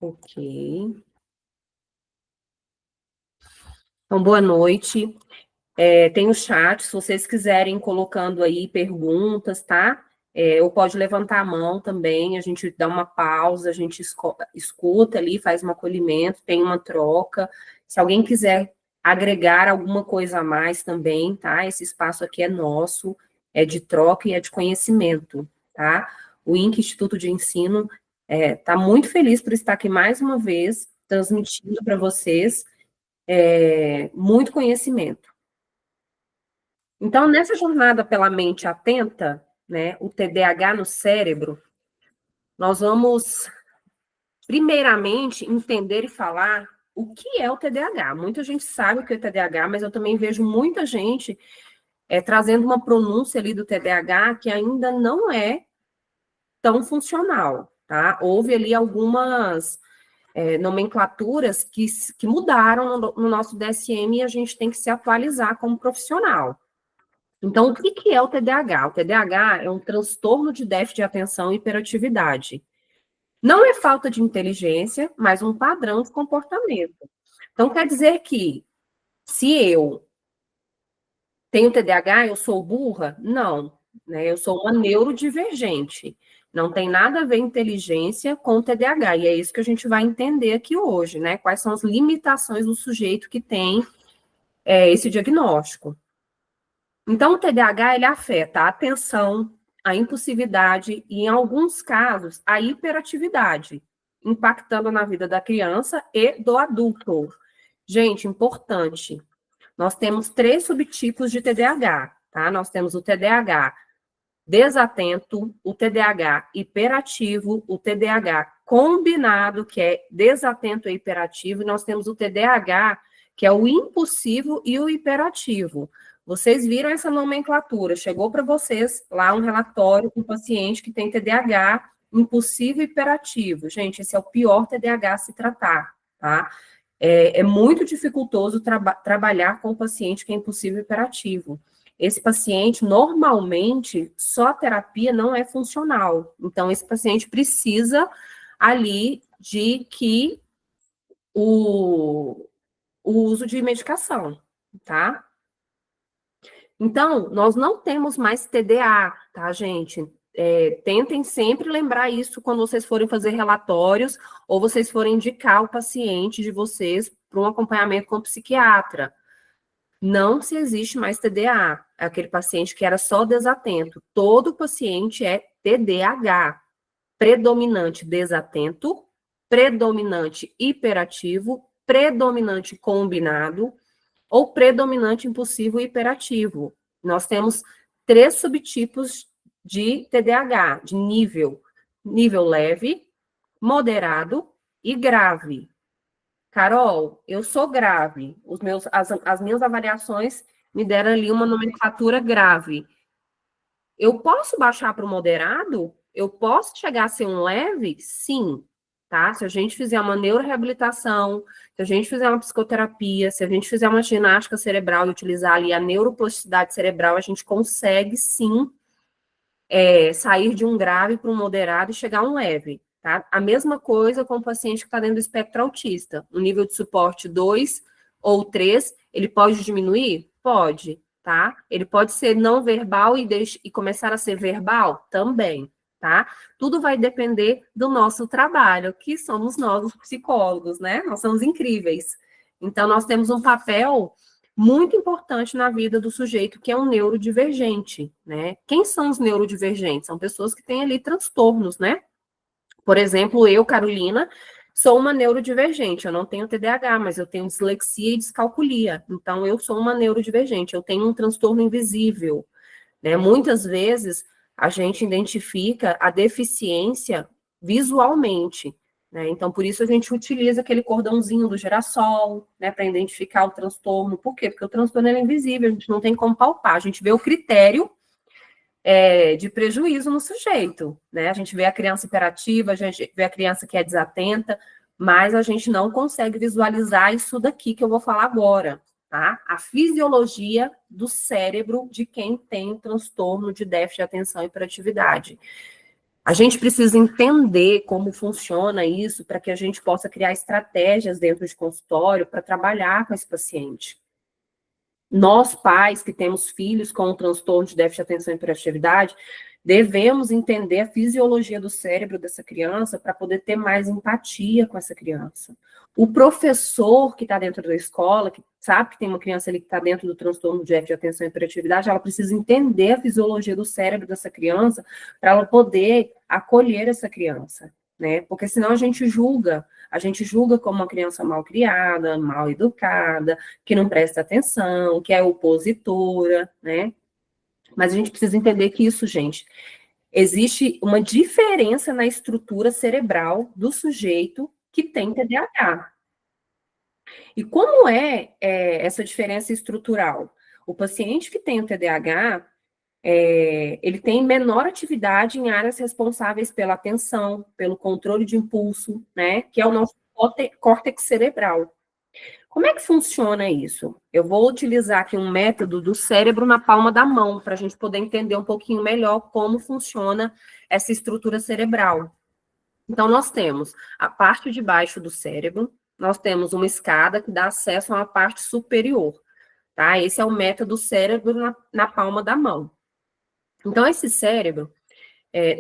Ok. Então, boa noite. Tem o chat, se vocês quiserem colocando aí perguntas, tá? Ou pode levantar a mão também, a gente dá uma pausa, a gente escuta ali, faz um acolhimento, tem uma troca. Se alguém quiser agregar alguma coisa a mais também, tá? Esse espaço aqui é nosso, é de troca e é de conhecimento, tá? O Instituto de Ensino está muito feliz por estar aqui mais uma vez, transmitindo para vocês muito conhecimento. Então, nessa jornada pela mente atenta, né, o TDAH no cérebro, nós vamos, primeiramente, entender e falar o que é o TDAH. Muita gente sabe o que é o TDAH, mas eu também vejo muita gente trazendo uma pronúncia ali do TDAH que ainda não é tão funcional, tá? Houve ali algumas nomenclaturas que mudaram no nosso DSM e a gente tem que se atualizar como profissional. Então, o que é o TDAH? O TDAH é um transtorno de déficit de atenção e hiperatividade. Não é falta de inteligência, mas um padrão de comportamento. Então, quer dizer que se eu tenho TDAH, eu sou burra? Não, né? Eu sou uma neurodivergente. Não tem nada a ver inteligência com TDAH, e é isso que a gente vai entender aqui hoje, né? Quais são as limitações do sujeito que tem esse diagnóstico. Então, o TDAH, ele afeta a atenção, a impulsividade e, em alguns casos, a hiperatividade, impactando na vida da criança e do adulto. Gente, importante, nós temos 3 subtipos de TDAH, tá? Nós temos o TDAH desatento, o TDAH hiperativo, o TDAH combinado, que é desatento e hiperativo, e nós temos o TDAH, que é o impulsivo e o hiperativo. Vocês viram essa nomenclatura, chegou para vocês lá um relatório com um paciente que tem TDAH impulsivo e hiperativo. Gente, esse é o pior TDAH a se tratar, tá? É muito dificultoso trabalhar com o paciente que é impulsivo e hiperativo. Esse paciente, normalmente, só a terapia não é funcional. Então, esse paciente precisa ali de que o uso de medicação, tá? Então, nós não temos mais TDA, tá, gente? Tentem sempre lembrar isso quando vocês forem fazer relatórios ou vocês forem indicar o paciente de vocês para um acompanhamento com o psiquiatra. Não se existe mais TDA, aquele paciente que era só desatento. Todo paciente é TDAH, predominante desatento, predominante hiperativo, predominante combinado ou predominante impulsivo e hiperativo. Nós temos 3 subtipos de TDAH, de nível leve, moderado e grave. Carol, eu sou grave. As minhas avaliações me deram ali uma nomenclatura grave. Eu posso baixar para o moderado? Eu posso chegar a ser um leve? Sim, tá? Se a gente fizer uma neuroreabilitação, se a gente fizer uma psicoterapia, se a gente fizer uma ginástica cerebral e utilizar ali a neuroplasticidade cerebral, a gente consegue sim sair de um grave para um moderado e chegar a um leve. Tá? A mesma coisa com o paciente que está dentro do espectro autista. O nível de suporte 2 ou 3, ele pode diminuir? Pode, tá? Ele pode ser não verbal e começar a ser verbal? Também, tá? Tudo vai depender do nosso trabalho, que somos nós, os psicólogos, né? Nós somos incríveis. Então, nós temos um papel muito importante na vida do sujeito que é um neurodivergente, né? Quem são os neurodivergentes? São pessoas que têm ali transtornos, né? Por exemplo, eu, Carolina, sou uma neurodivergente. Eu não tenho TDAH, mas eu tenho dislexia e descalculia. Então, eu sou uma neurodivergente. Eu tenho um transtorno invisível, né? Muitas vezes a gente identifica a deficiência visualmente, né? Então, por isso a gente utiliza aquele cordãozinho do girassol, né, para identificar o transtorno. Por quê? Porque o transtorno é invisível, a gente não tem como palpar. A gente vê o critério de prejuízo no sujeito, né? A gente vê a criança hiperativa, a gente vê a criança que é desatenta, mas a gente não consegue visualizar isso daqui que eu vou falar agora, tá? A fisiologia do cérebro de quem tem transtorno de déficit de atenção e hiperatividade. A gente precisa entender como funciona isso para que a gente possa criar estratégias dentro de consultório para trabalhar com esse paciente. Nós, pais que temos filhos com um transtorno de déficit de atenção e hiperatividade, devemos entender a fisiologia do cérebro dessa criança para poder ter mais empatia com essa criança. O professor que está dentro da escola, que sabe que tem uma criança ali que está dentro do transtorno de déficit de atenção e hiperatividade, ela precisa entender a fisiologia do cérebro dessa criança para ela poder acolher essa criança, né? Porque senão a gente julga como uma criança mal criada, mal educada, que não presta atenção, que é opositora, né? Mas a gente precisa entender que isso, gente, existe uma diferença na estrutura cerebral do sujeito que tem TDAH. E como é essa diferença estrutural? O paciente que tem o TDAH, ele tem menor atividade em áreas responsáveis pela atenção, pelo controle de impulso, né? Que é o nosso córtex cerebral. Como é que funciona isso? Eu vou utilizar aqui um método do cérebro na palma da mão, para a gente poder entender um pouquinho melhor como funciona essa estrutura cerebral. Então, nós temos a parte de baixo do cérebro, nós temos uma escada que dá acesso a uma parte superior, tá? Esse é o método cérebro na palma da mão. Então, esse cérebro,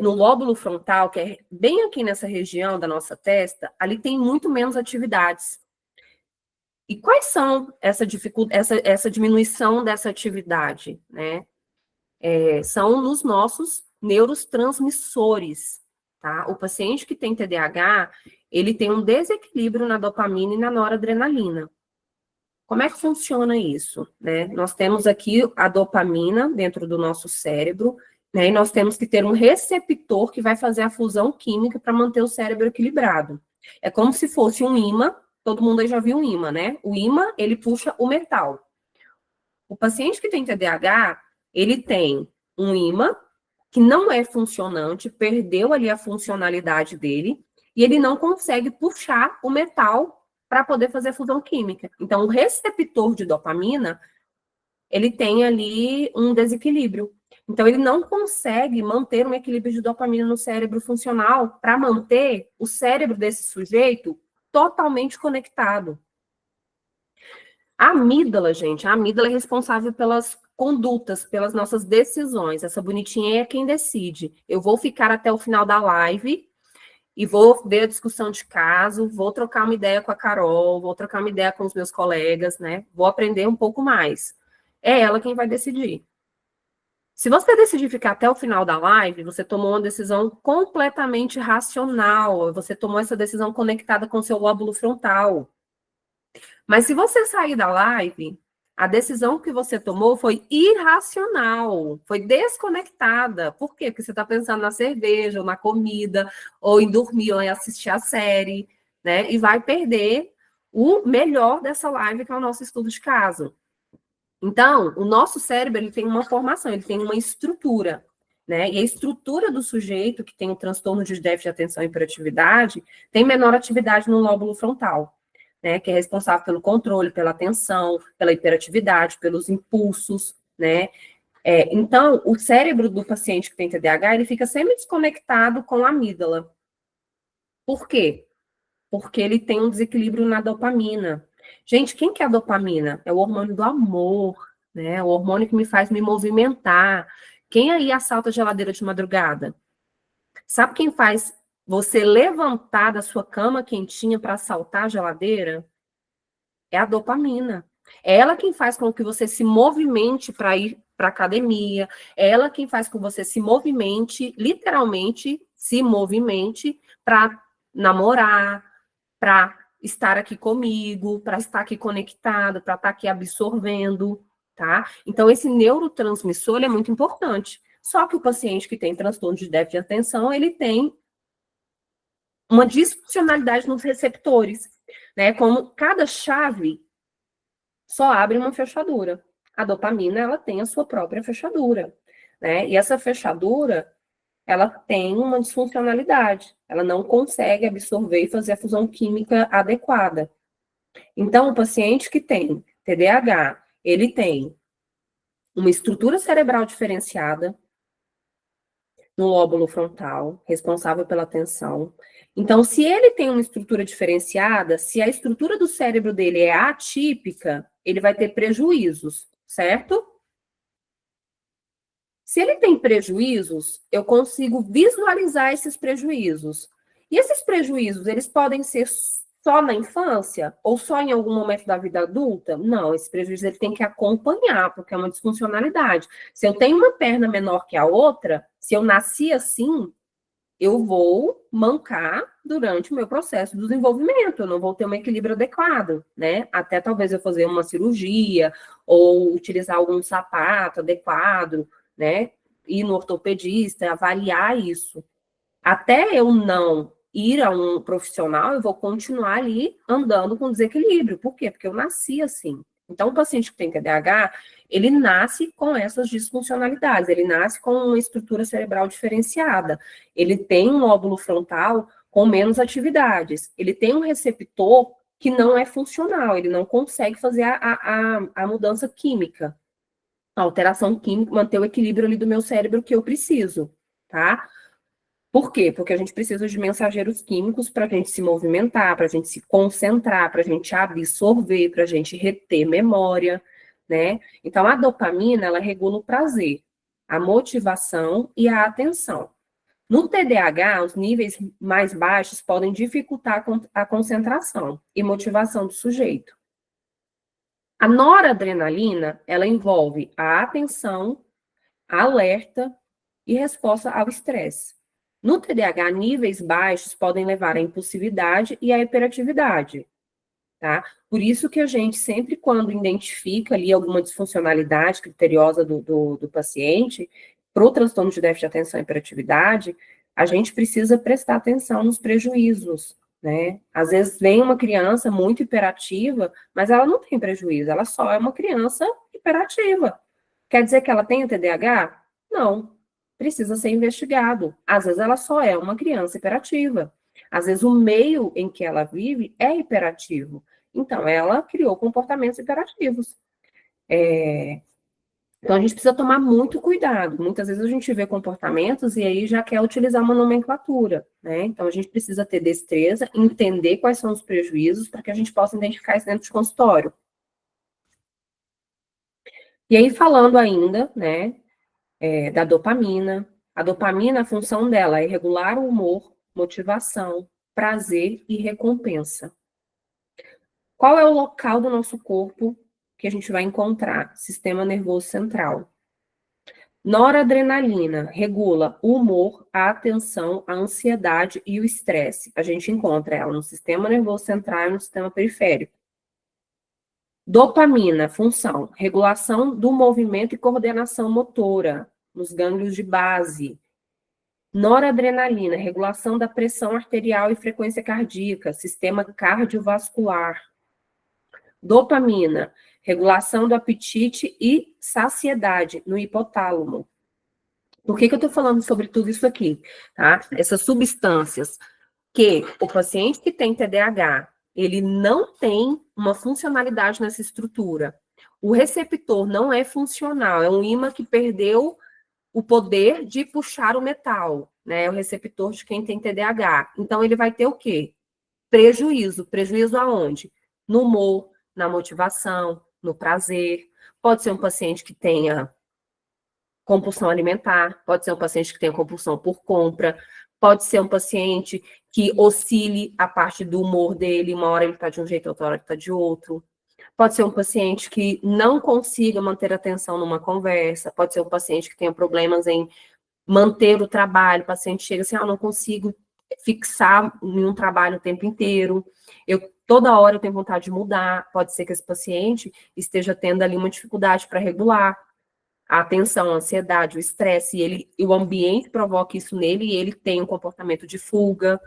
no lóbulo frontal, que é bem aqui nessa região da nossa testa, ali tem muito menos atividades. E quais são essa diminuição dessa atividade, né? São nos nossos neurotransmissores, tá? O paciente que tem TDAH, ele tem um desequilíbrio na dopamina e na noradrenalina. Como é que funciona isso, né? Nós temos aqui a dopamina dentro do nosso cérebro, né? E nós temos que ter um receptor que vai fazer a fusão química para manter o cérebro equilibrado. É como se fosse um ímã. Todo mundo aí já viu um ímã, né? O ímã, ele puxa o metal. O paciente que tem TDAH, ele tem um ímã que não é funcionante, perdeu ali a funcionalidade dele, e ele não consegue puxar o metal para poder fazer a fusão química. Então, o receptor de dopamina, ele tem ali um desequilíbrio. Então, ele não consegue manter um equilíbrio de dopamina no cérebro funcional para manter o cérebro desse sujeito totalmente conectado. A amígdala, gente, a amígdala é responsável pelas condutas, pelas nossas decisões. Essa bonitinha é quem decide. Eu vou ficar até o final da live e vou ver a discussão de caso, vou trocar uma ideia com a Carol, vou trocar uma ideia com os meus colegas, né? Vou aprender um pouco mais. É ela quem vai decidir. Se você decidir ficar até o final da live, você tomou uma decisão completamente racional, você tomou essa decisão conectada com o seu lóbulo frontal. Mas se você sair da live, a decisão que você tomou foi irracional, foi desconectada. Por quê? Porque você está pensando na cerveja, ou na comida, ou em dormir, ou em assistir a série, né? E vai perder o melhor dessa live, que é o nosso estudo de caso. Então, o nosso cérebro, ele tem uma formação, ele tem uma estrutura, né? E a estrutura do sujeito que tem um transtorno de déficit de atenção e hiperatividade tem menor atividade no lóbulo frontal, né? Que é responsável pelo controle, pela atenção, pela hiperatividade, pelos impulsos, né? Então, o cérebro do paciente que tem TDAH, ele fica sempre desconectado com a amígdala. Por quê? Porque ele tem um desequilíbrio na dopamina. Gente, quem que é a dopamina? É o hormônio do amor, né? O hormônio que me faz me movimentar. Quem aí assalta a geladeira de madrugada? Sabe quem faz você levantar da sua cama quentinha para assaltar a geladeira? É a dopamina. É ela quem faz com que você se movimente para ir para academia. É ela quem faz com que você se movimente, literalmente, se movimente para namorar, para estar aqui comigo, para estar aqui conectado, para estar aqui absorvendo, tá? Então, esse neurotransmissor é muito importante. Só que o paciente que tem transtorno de déficit de atenção, ele tem uma disfuncionalidade nos receptores, né? Como cada chave só abre uma fechadura. A dopamina, ela tem a sua própria fechadura, né? E essa fechadura, ela tem uma disfuncionalidade. Ela não consegue absorver e fazer a fusão química adequada. Então, o paciente que tem TDAH, ele tem uma estrutura cerebral diferenciada, no lóbulo frontal, responsável pela atenção. Então, se ele tem uma estrutura diferenciada, se a estrutura do cérebro dele é atípica, ele vai ter prejuízos, certo? Se ele tem prejuízos, eu consigo visualizar esses prejuízos. E esses prejuízos, eles podem ser só na infância ou só em algum momento da vida adulta? Não, esse prejuízo ele tem que acompanhar, porque é uma disfuncionalidade. Se eu tenho uma perna menor que a outra, se eu nasci assim, eu vou mancar durante o meu processo de desenvolvimento, eu não vou ter um equilíbrio adequado, né? Até talvez eu fazer uma cirurgia ou utilizar algum sapato adequado, né? Ir no ortopedista, avaliar isso. Até eu não ir a um profissional, eu vou continuar ali andando com desequilíbrio. Por quê? Porque eu nasci assim. Então, o paciente que tem TDAH, ele nasce com essas disfuncionalidades, ele nasce com uma estrutura cerebral diferenciada, ele tem um lóbulo frontal com menos atividades, ele tem um receptor que não é funcional, ele não consegue fazer a mudança química, a alteração química, manter o equilíbrio ali do meu cérebro que eu preciso, tá? Por quê? Porque a gente precisa de mensageiros químicos para a gente se movimentar, para a gente se concentrar, para a gente absorver, para a gente reter memória, né? Então, a dopamina, ela regula o prazer, a motivação e a atenção. No TDAH, os níveis mais baixos podem dificultar a concentração e motivação do sujeito. A noradrenalina, ela envolve a atenção, alerta e resposta ao estresse. No TDAH, níveis baixos podem levar à impulsividade e à hiperatividade, tá? Por isso que a gente sempre, quando identifica ali alguma disfuncionalidade criteriosa do paciente, para o transtorno de déficit de atenção e hiperatividade, a gente precisa prestar atenção nos prejuízos, né? Às vezes vem uma criança muito hiperativa, mas ela não tem prejuízo, ela só é uma criança hiperativa. Quer dizer que ela tem TDAH? Não. Precisa ser investigado. Às vezes ela só é uma criança hiperativa. Às vezes o meio em que ela vive é hiperativo. Então, ela criou comportamentos hiperativos. Então, a gente precisa tomar muito cuidado. Muitas vezes a gente vê comportamentos e aí já quer utilizar uma nomenclatura, né? Então, a gente precisa ter destreza, entender quais são os prejuízos para que a gente possa identificar isso dentro de consultório. E aí, falando ainda, né, da dopamina. A dopamina, a função dela é regular o humor, motivação, prazer e recompensa. Qual é o local do nosso corpo que a gente vai encontrar? Sistema nervoso central. Noradrenalina regula o humor, a atenção, a ansiedade e o estresse. A gente encontra ela no sistema nervoso central e no sistema periférico. Dopamina, função, regulação do movimento e coordenação motora, nos gânglios de base. Noradrenalina, regulação da pressão arterial e frequência cardíaca, sistema cardiovascular. Dopamina, regulação do apetite e saciedade no hipotálamo. Por que eu estou falando sobre tudo isso aqui? Tá? Essas substâncias que o paciente que tem TDAH, ele não tem uma funcionalidade nessa estrutura. O receptor não é funcional, é um ímã que perdeu o poder de puxar o metal, né? O receptor de quem tem TDAH. Então, ele vai ter o quê? Prejuízo. Prejuízo aonde? No humor, na motivação, no prazer. Pode ser um paciente que tenha compulsão alimentar, pode ser um paciente que tenha compulsão por compra, pode ser um paciente que oscile a parte do humor dele, uma hora ele está de um jeito, outra hora ele está de outro. Pode ser um paciente que não consiga manter atenção numa conversa, pode ser um paciente que tenha problemas em manter o trabalho, o paciente chega assim, não consigo fixar em um trabalho o tempo inteiro, toda hora eu tenho vontade de mudar, pode ser que esse paciente esteja tendo ali uma dificuldade para regular a atenção, a ansiedade, o estresse, e o ambiente provoca isso nele e ele tem um comportamento de fuga.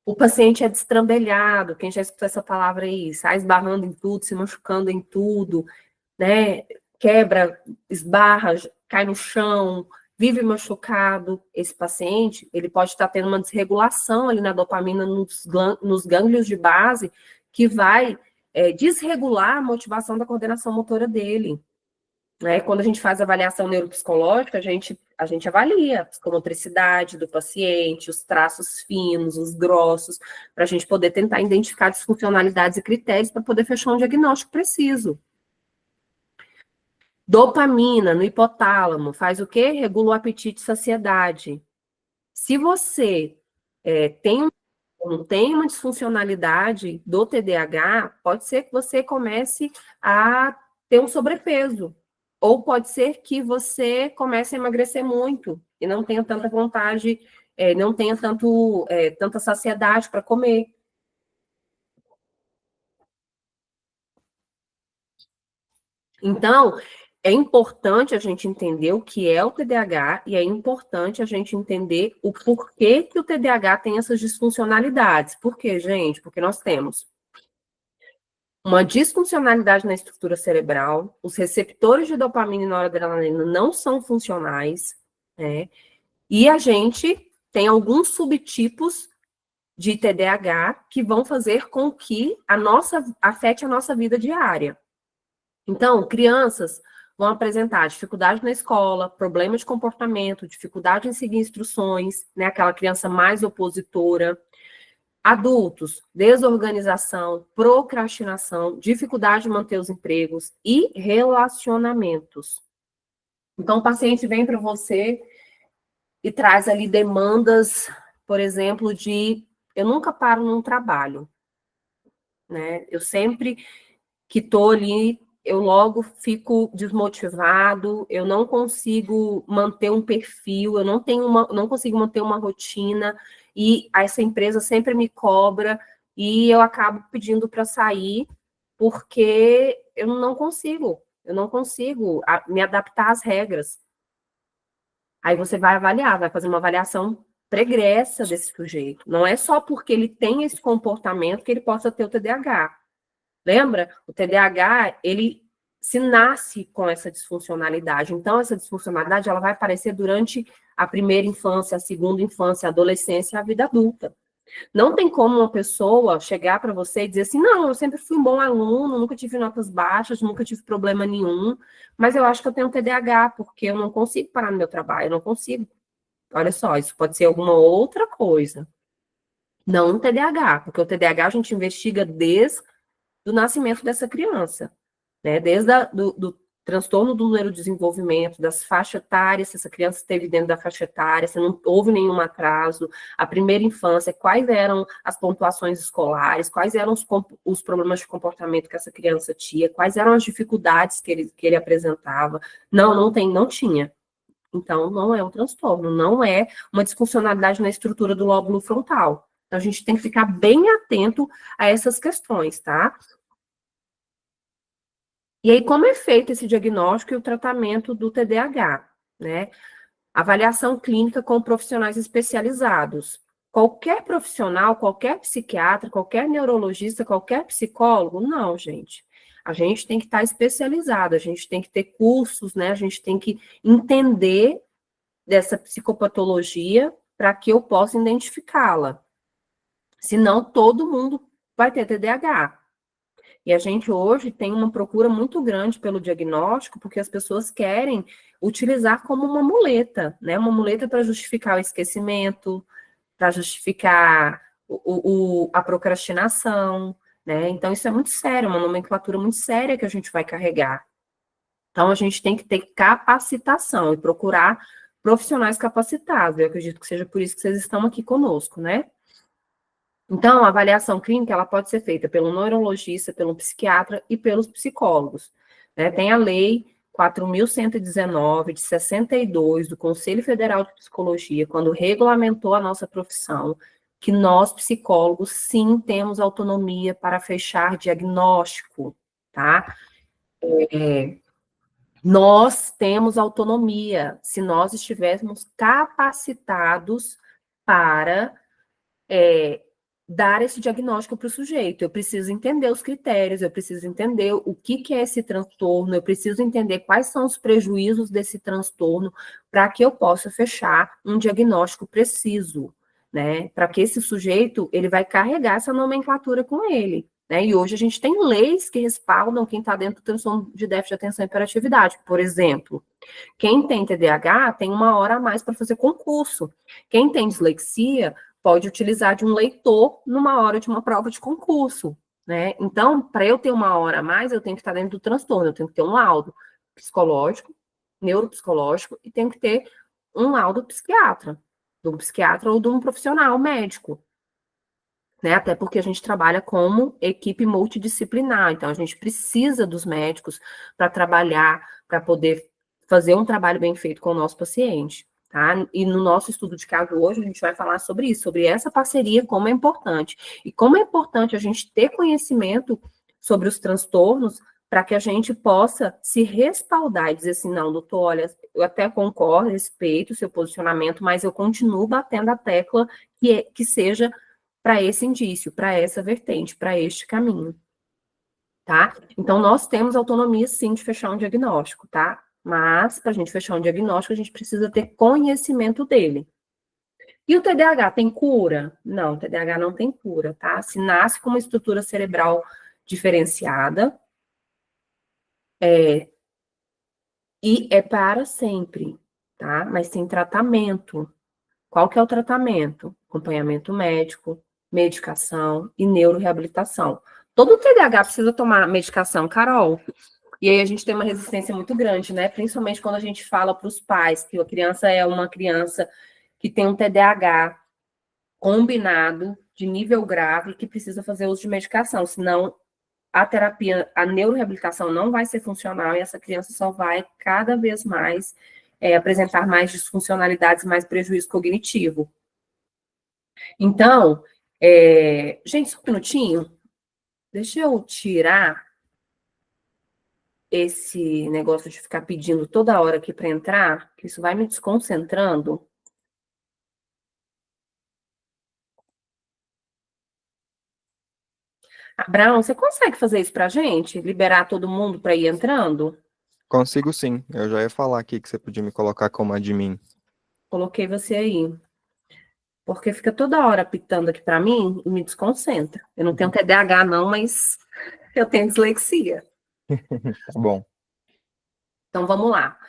O paciente é destrambelhado, quem já escutou essa palavra aí, sai esbarrando em tudo, se machucando em tudo, né? Quebra, esbarra, cai no chão, vive machucado. Esse paciente, ele pode estar tendo uma desregulação ali na dopamina nos gânglios de base, que vai desregular a motivação da coordenação motora dele. Né? Quando a gente faz avaliação neuropsicológica, a gente a gente avalia a psicomotricidade do paciente, os traços finos, os grossos, para a gente poder tentar identificar disfuncionalidades e critérios para poder fechar um diagnóstico preciso. Dopamina no hipotálamo faz o quê? Regula o apetite e saciedade. Se você tem uma disfuncionalidade do TDAH, pode ser que você comece a ter um sobrepeso. Ou pode ser que você comece a emagrecer muito e não tenha tanta vontade, não tenha tanta saciedade para comer. Então, é importante a gente entender o que é o TDAH e é importante a gente entender o porquê que o TDAH tem essas disfuncionalidades. Por quê, gente? Porque nós temos uma disfuncionalidade na estrutura cerebral, os receptores de dopamina e noradrenalina não são funcionais, né? E a gente tem alguns subtipos de TDAH que vão fazer com que afete a nossa vida diária. Então, crianças vão apresentar dificuldade na escola, problema de comportamento, dificuldade em seguir instruções, né? Aquela criança mais opositora. Adultos, desorganização, procrastinação, dificuldade de manter os empregos e relacionamentos. Então, o paciente vem para você e traz ali demandas, por exemplo, eu nunca paro num trabalho, né? Eu sempre que estou ali, eu logo fico desmotivado, eu não consigo manter um perfil, eu não consigo manter uma rotina, e essa empresa sempre me cobra, e eu acabo pedindo para sair, porque eu não consigo me adaptar às regras. Aí você vai avaliar, vai fazer uma avaliação pregressa desse sujeito. Não é só porque ele tem esse comportamento que ele possa ter o TDAH. Lembra? O TDAH, ele se nasce com essa disfuncionalidade. Então, essa disfuncionalidade, ela vai aparecer durante a primeira infância, a segunda infância, a adolescência e a vida adulta. Não tem como uma pessoa chegar para você e dizer assim, não, eu sempre fui um bom aluno, nunca tive notas baixas, nunca tive problema nenhum, mas eu acho que eu tenho TDAH, porque eu não consigo parar no meu trabalho, eu não consigo. Olha só, isso pode ser alguma outra coisa. Não um TDAH, porque o TDAH a gente investiga desde do nascimento dessa criança, né? Desde do transtorno do neurodesenvolvimento, das faixas etárias, se essa criança esteve dentro da faixa etária, se não houve nenhum atraso, a primeira infância, quais eram as pontuações escolares, quais eram os problemas de comportamento que essa criança tinha, quais eram as dificuldades que ele apresentava. Não tinha. Então, não é um transtorno, não é uma disfuncionalidade na estrutura do lóbulo frontal. Então, a gente tem que ficar bem atento a essas questões, tá? E aí, como é feito esse diagnóstico e o tratamento do TDAH, né? Avaliação clínica com profissionais especializados. Qualquer profissional, qualquer psiquiatra, qualquer neurologista, qualquer psicólogo, não, gente. A gente tem que estar especializado, a gente tem que ter cursos, né? A gente tem que entender dessa psicopatologia para que eu possa identificá-la. Senão, todo mundo vai ter TDAH. E a gente hoje tem uma procura muito grande pelo diagnóstico, porque as pessoas querem utilizar como uma muleta, né? Uma muleta para justificar o esquecimento, para justificar a procrastinação, né? Então, isso é muito sério, uma nomenclatura muito séria que a gente vai carregar. Então, a gente tem que ter capacitação e procurar profissionais capacitados. Eu acredito que seja por isso que vocês estão aqui conosco, né? Então, a avaliação clínica ela pode ser feita pelo neurologista, pelo psiquiatra e pelos psicólogos, né? Tem a lei 4.119, de 62, do Conselho Federal de Psicologia, quando regulamentou a nossa profissão, que nós, psicólogos, sim, temos autonomia para fechar diagnóstico, tá? Nós temos autonomia, se nós estivéssemos capacitados para dar esse diagnóstico para o sujeito. Eu preciso entender os critérios, eu preciso entender o que é esse transtorno, eu preciso entender quais são os prejuízos desse transtorno para que eu possa fechar um diagnóstico preciso, né? Para que esse sujeito, ele vai carregar essa nomenclatura com ele. né? E hoje a gente tem leis que respaldam quem está dentro do transtorno de déficit de atenção e hiperatividade. Por exemplo, quem tem TDAH tem 1 hora a mais para fazer concurso. Quem tem dislexia pode utilizar de um leitor numa hora de uma prova de concurso, né? Então, para eu ter 1 hora a mais, eu tenho que estar dentro do transtorno, eu tenho que ter um laudo psicológico, neuropsicológico, e tenho que ter um laudo psiquiatra, de um psiquiatra ou de um profissional médico, né? Até porque a gente trabalha como equipe multidisciplinar, então a gente precisa dos médicos para trabalhar, para poder fazer um trabalho bem feito com o nosso paciente, tá? E no nosso estudo de caso hoje, a gente vai falar sobre isso, sobre essa parceria, como é importante. E como é importante a gente ter conhecimento sobre os transtornos para que a gente possa se respaldar e dizer assim, não, doutor, olha, eu até concordo, respeito o seu posicionamento, mas eu continuo batendo a tecla que seja para esse indício, para essa vertente, para este caminho, tá? Então, nós temos autonomia, sim, de fechar um diagnóstico, tá? Mas, para a gente fechar um diagnóstico, a gente precisa ter conhecimento dele. E o TDAH tem cura? Não, o TDAH não tem cura, tá? Se nasce com uma estrutura cerebral diferenciada, e é para sempre, tá? Mas tem tratamento. Qual que é o tratamento? Acompanhamento médico, medicação e neuroreabilitação. Todo TDAH precisa tomar medicação, Carol. E aí a gente tem uma resistência muito grande, né? Principalmente quando a gente fala para os pais que a criança é uma criança que tem um TDAH combinado de nível grave que precisa fazer uso de medicação, senão a terapia, a neuroreabilitação não vai ser funcional e essa criança só vai cada vez mais apresentar mais disfuncionalidades, mais prejuízo cognitivo. Então, gente, só um minutinho. Deixa eu tirar esse negócio de ficar pedindo toda hora aqui para entrar, que isso vai me desconcentrando. Abraão, você consegue fazer isso para a gente? Liberar todo mundo para ir entrando? Consigo sim. Eu já ia falar aqui que você podia me colocar como admin. Coloquei você aí. Porque fica toda hora pitando aqui para mim e me desconcentra. Eu não tenho TDAH, não, mas eu tenho dislexia. Tá bom. Então, vamos lá.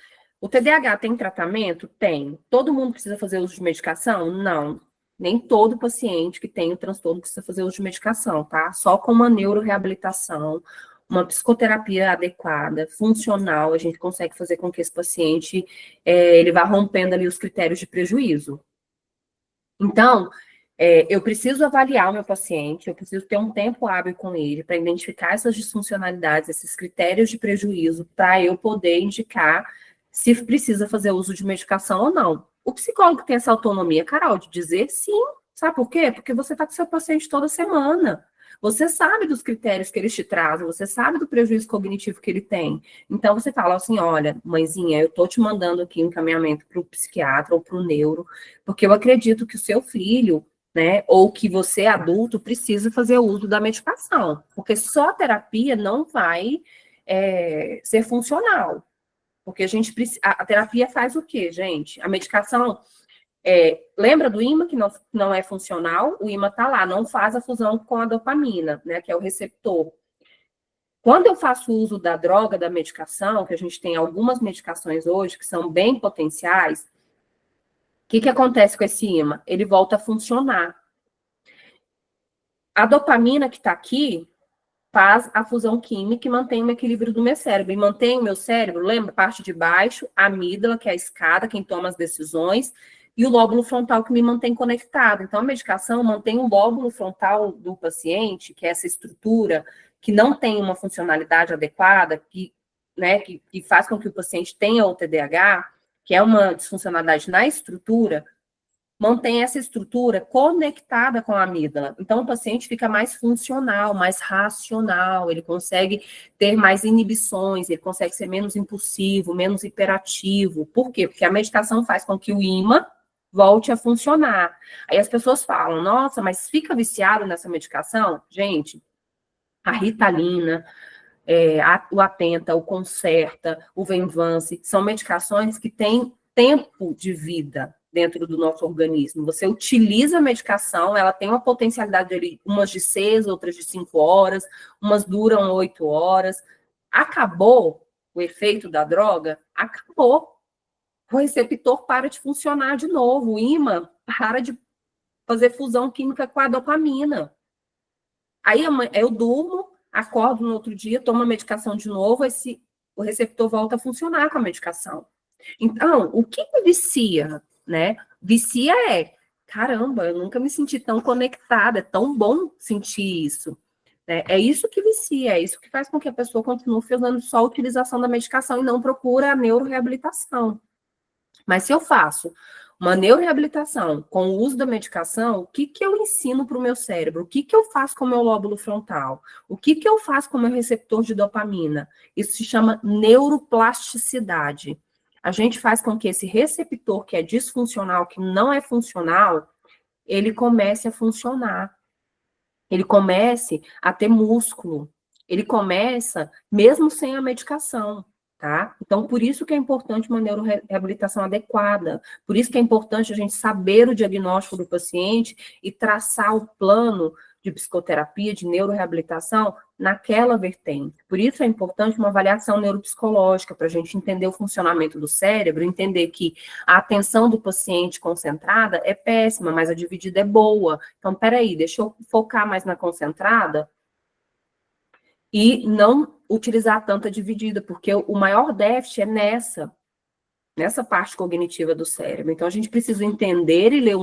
O TDAH tem tratamento? Tem. Todo mundo precisa fazer uso de medicação? Não. Nem todo paciente que tem o transtorno precisa fazer uso de medicação, tá? Só com uma neuroreabilitação, uma psicoterapia adequada, funcional, a gente consegue fazer com que esse paciente ele vá rompendo ali os critérios de prejuízo. Então, eu preciso avaliar o meu paciente, eu preciso ter um tempo hábil com ele para identificar essas disfuncionalidades, esses critérios de prejuízo, para eu poder indicar se precisa fazer uso de medicação ou não. O psicólogo tem essa autonomia, Carol, de dizer sim. Sabe por quê? Porque você está com seu paciente toda semana. Você sabe dos critérios que eles te trazem, você sabe do prejuízo cognitivo que ele tem. Então, você fala assim, olha, mãezinha, eu estou te mandando aqui um encaminhamento para o psiquiatra ou para o neuro, porque eu acredito que o seu filho, né, ou que você, adulto, precisa fazer uso da medicação, porque só a terapia não vai ser funcional. Porque a terapia faz o quê, gente? A medicação, lembra do ímã que não é funcional? O ímã está lá, não faz a fusão com a dopamina, né, que é o receptor. Quando eu faço uso da droga, da medicação, que a gente tem algumas medicações hoje que são bem potenciais, o que acontece com esse ímã? Ele volta a funcionar. A dopamina que está aqui faz a fusão química e mantém o equilíbrio do meu cérebro. E mantém o meu cérebro, lembra? Parte de baixo, a amígdala, que é a escada, quem toma as decisões, e o lóbulo frontal que me mantém conectado. Então, a medicação mantém o lóbulo frontal do paciente, que é essa estrutura que não tem uma funcionalidade adequada, que faz com que o paciente tenha o TDAH, que é uma disfuncionalidade na estrutura, mantém essa estrutura conectada com a amígdala. Então, o paciente fica mais funcional, mais racional, ele consegue ter mais inibições, ele consegue ser menos impulsivo, menos hiperativo. Por quê? Porque a medicação faz com que o ímã volte a funcionar. Aí as pessoas falam, nossa, mas fica viciado nessa medicação? Gente, a Ritalina, o Atenta, o Concerta, o Venvance, são medicações que têm tempo de vida dentro do nosso organismo. Você utiliza a medicação, ela tem uma potencialidade de umas de 6, outras de 5 horas, umas duram 8 horas. Acabou o efeito da droga? Acabou. O receptor para de funcionar de novo, o ímã para de fazer fusão química com a dopamina. Aí eu durmo, acordo no outro dia, tomo a medicação de novo, o receptor volta a funcionar com a medicação. Então, o que vicia, né? Vicia caramba, eu nunca me senti tão conectada, é tão bom sentir isso. Né? É isso que vicia, é isso que faz com que a pessoa continue fazendo só a utilização da medicação e não procura a neuroreabilitação. Mas se eu faço uma neuroreabilitação com o uso da medicação, o que eu ensino para o meu cérebro? O que eu faço com o meu lóbulo frontal? O que eu faço com o meu receptor de dopamina? Isso se chama neuroplasticidade. A gente faz com que esse receptor que é disfuncional, que não é funcional, ele comece a funcionar. Ele comece a ter músculo. Ele começa mesmo sem a medicação. Tá? Então, por isso que é importante uma neuroreabilitação adequada, por isso que é importante a gente saber o diagnóstico do paciente e traçar o plano de psicoterapia, de neuroreabilitação naquela vertente. Por isso é importante uma avaliação neuropsicológica, para a gente entender o funcionamento do cérebro, entender que a atenção do paciente concentrada é péssima, mas a dividida é boa. Então, peraí, deixa eu focar mais na concentrada e não utilizar tanta dividida, porque o maior déficit é nessa parte cognitiva do cérebro. Então, a gente precisa entender e ler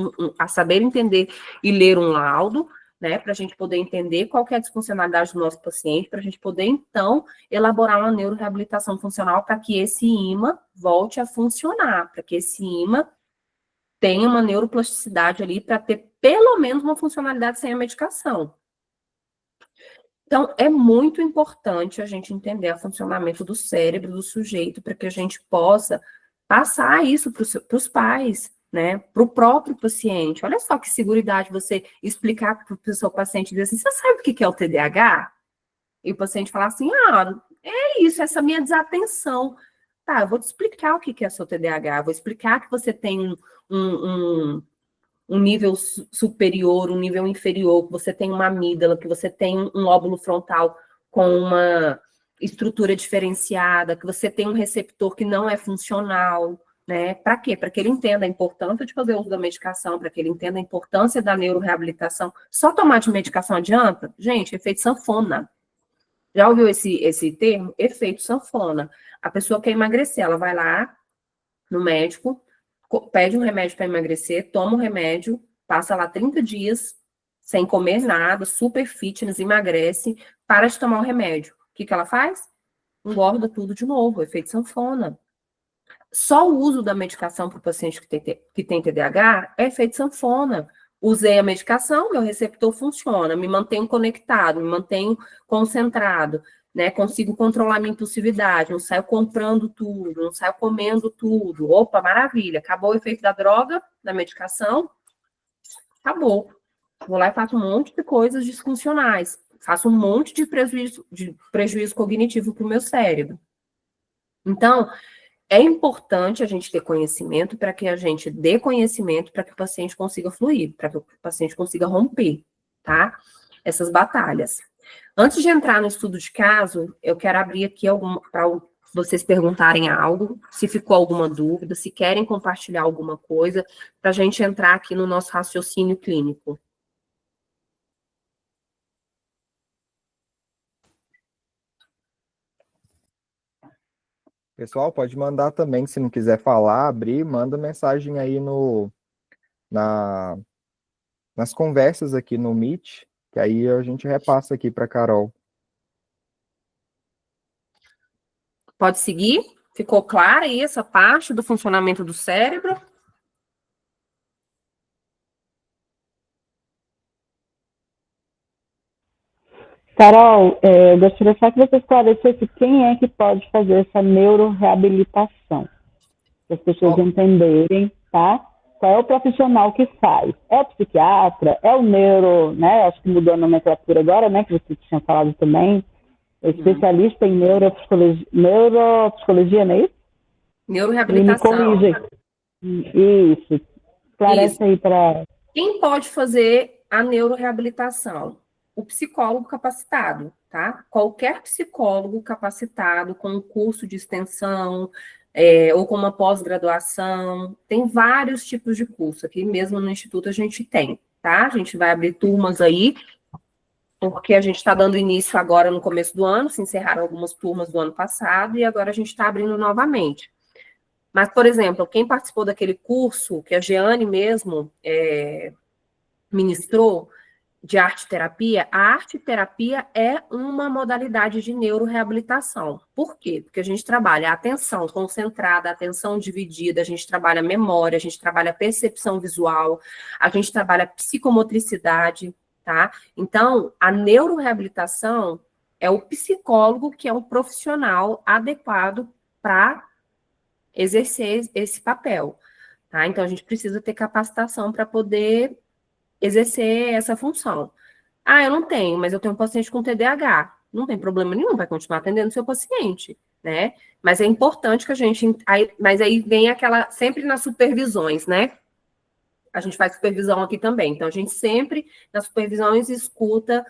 saber entender e ler um laudo, né, para a gente poder entender qual que é a disfuncionalidade do nosso paciente, para a gente poder, então, elaborar uma neuroreabilitação funcional para que esse ímã volte a funcionar, para que esse ímã tenha uma neuroplasticidade ali para ter pelo menos uma funcionalidade sem a medicação. Então, é muito importante a gente entender o funcionamento do cérebro do sujeito para que a gente possa passar isso para os pais, né? Para o próprio paciente. Olha só que seguridade você explicar para o seu paciente e dizer assim, você sabe o que é o TDAH? E o paciente falar assim, é isso, essa minha desatenção. Tá, eu vou te explicar o que é seu TDAH, vou explicar que você tem um nível superior, um nível inferior, que você tem uma amígdala, que você tem um lóbulo frontal com uma estrutura diferenciada, que você tem um receptor que não é funcional, né? Para quê? Para que ele entenda a importância de fazer uso da medicação, para que ele entenda a importância da neuroreabilitação. Só tomar de medicação adianta? Gente, efeito sanfona. Já ouviu esse termo? Efeito sanfona. A pessoa quer emagrecer, ela vai lá no médico, pede um remédio para emagrecer, toma o remédio, passa lá 30 dias sem comer nada, super fitness, emagrece, para de tomar o remédio. O que ela faz? Engorda tudo de novo, efeito sanfona. Só o uso da medicação para o paciente que tem TDAH é efeito sanfona. Usei a medicação, meu receptor funciona, me mantenho conectado, me mantenho concentrado, né? Consigo controlar minha impulsividade, não saio comprando tudo, não saio comendo tudo. Opa, maravilha, acabou o efeito da droga, da medicação, acabou. Vou lá e faço um monte de coisas disfuncionais, faço um monte de prejuízo cognitivo para o meu cérebro. Então, é importante a gente ter conhecimento para que a gente dê conhecimento para que o paciente consiga fluir, para que o paciente consiga romper, tá? Essas batalhas. Antes de entrar no estudo de caso, eu quero abrir aqui para vocês perguntarem algo, se ficou alguma dúvida, se querem compartilhar alguma coisa, para a gente entrar aqui no nosso raciocínio clínico. Pessoal, pode mandar também, se não quiser falar, abrir, manda mensagem aí nas conversas aqui no Meet, que aí a gente repassa aqui para Carol. Pode seguir? Ficou clara aí essa parte do funcionamento do cérebro? Carol, eu gostaria só que você esclarecesse quem é que pode fazer essa neuroreabilitação, para as pessoas entenderem, tá? Qual é o profissional que faz? É o psiquiatra? É o neuro, né? Acho que mudou a nomenclatura agora, né? Que você tinha falado também. É especialista em neuropsicologia, não é isso? Neuroreabilitação. Me corrige. Isso. Esclarece aí para... Quem pode fazer a neuroreabilitação? O psicólogo capacitado, tá? Qualquer psicólogo capacitado com um curso de extensão, ou com uma pós-graduação, tem vários tipos de curso. Aqui mesmo no Instituto a gente tem, tá? A gente vai abrir turmas aí, porque a gente está dando início agora no começo do ano, se encerraram algumas turmas do ano passado, e agora a gente está abrindo novamente. Mas, por exemplo, quem participou daquele curso, que a Jeane mesmo ministrou, de arte-terapia, a arte-terapia é uma modalidade de neuroreabilitação. Por quê? Porque a gente trabalha a atenção concentrada, a atenção dividida, a gente trabalha a memória, a gente trabalha a percepção visual, a gente trabalha a psicomotricidade, tá? Então, a neuroreabilitação é o psicólogo que é um profissional adequado para exercer esse papel, tá? Então, a gente precisa ter capacitação para poder exercer essa função. Ah, eu não tenho, mas eu tenho um paciente com TDAH. Não tem problema nenhum, vai continuar atendendo o seu paciente, né? Mas é importante que a gente... Mas aí vem aquela... Sempre nas supervisões, né? A gente faz supervisão aqui também. Então, a gente sempre, nas supervisões, escuta...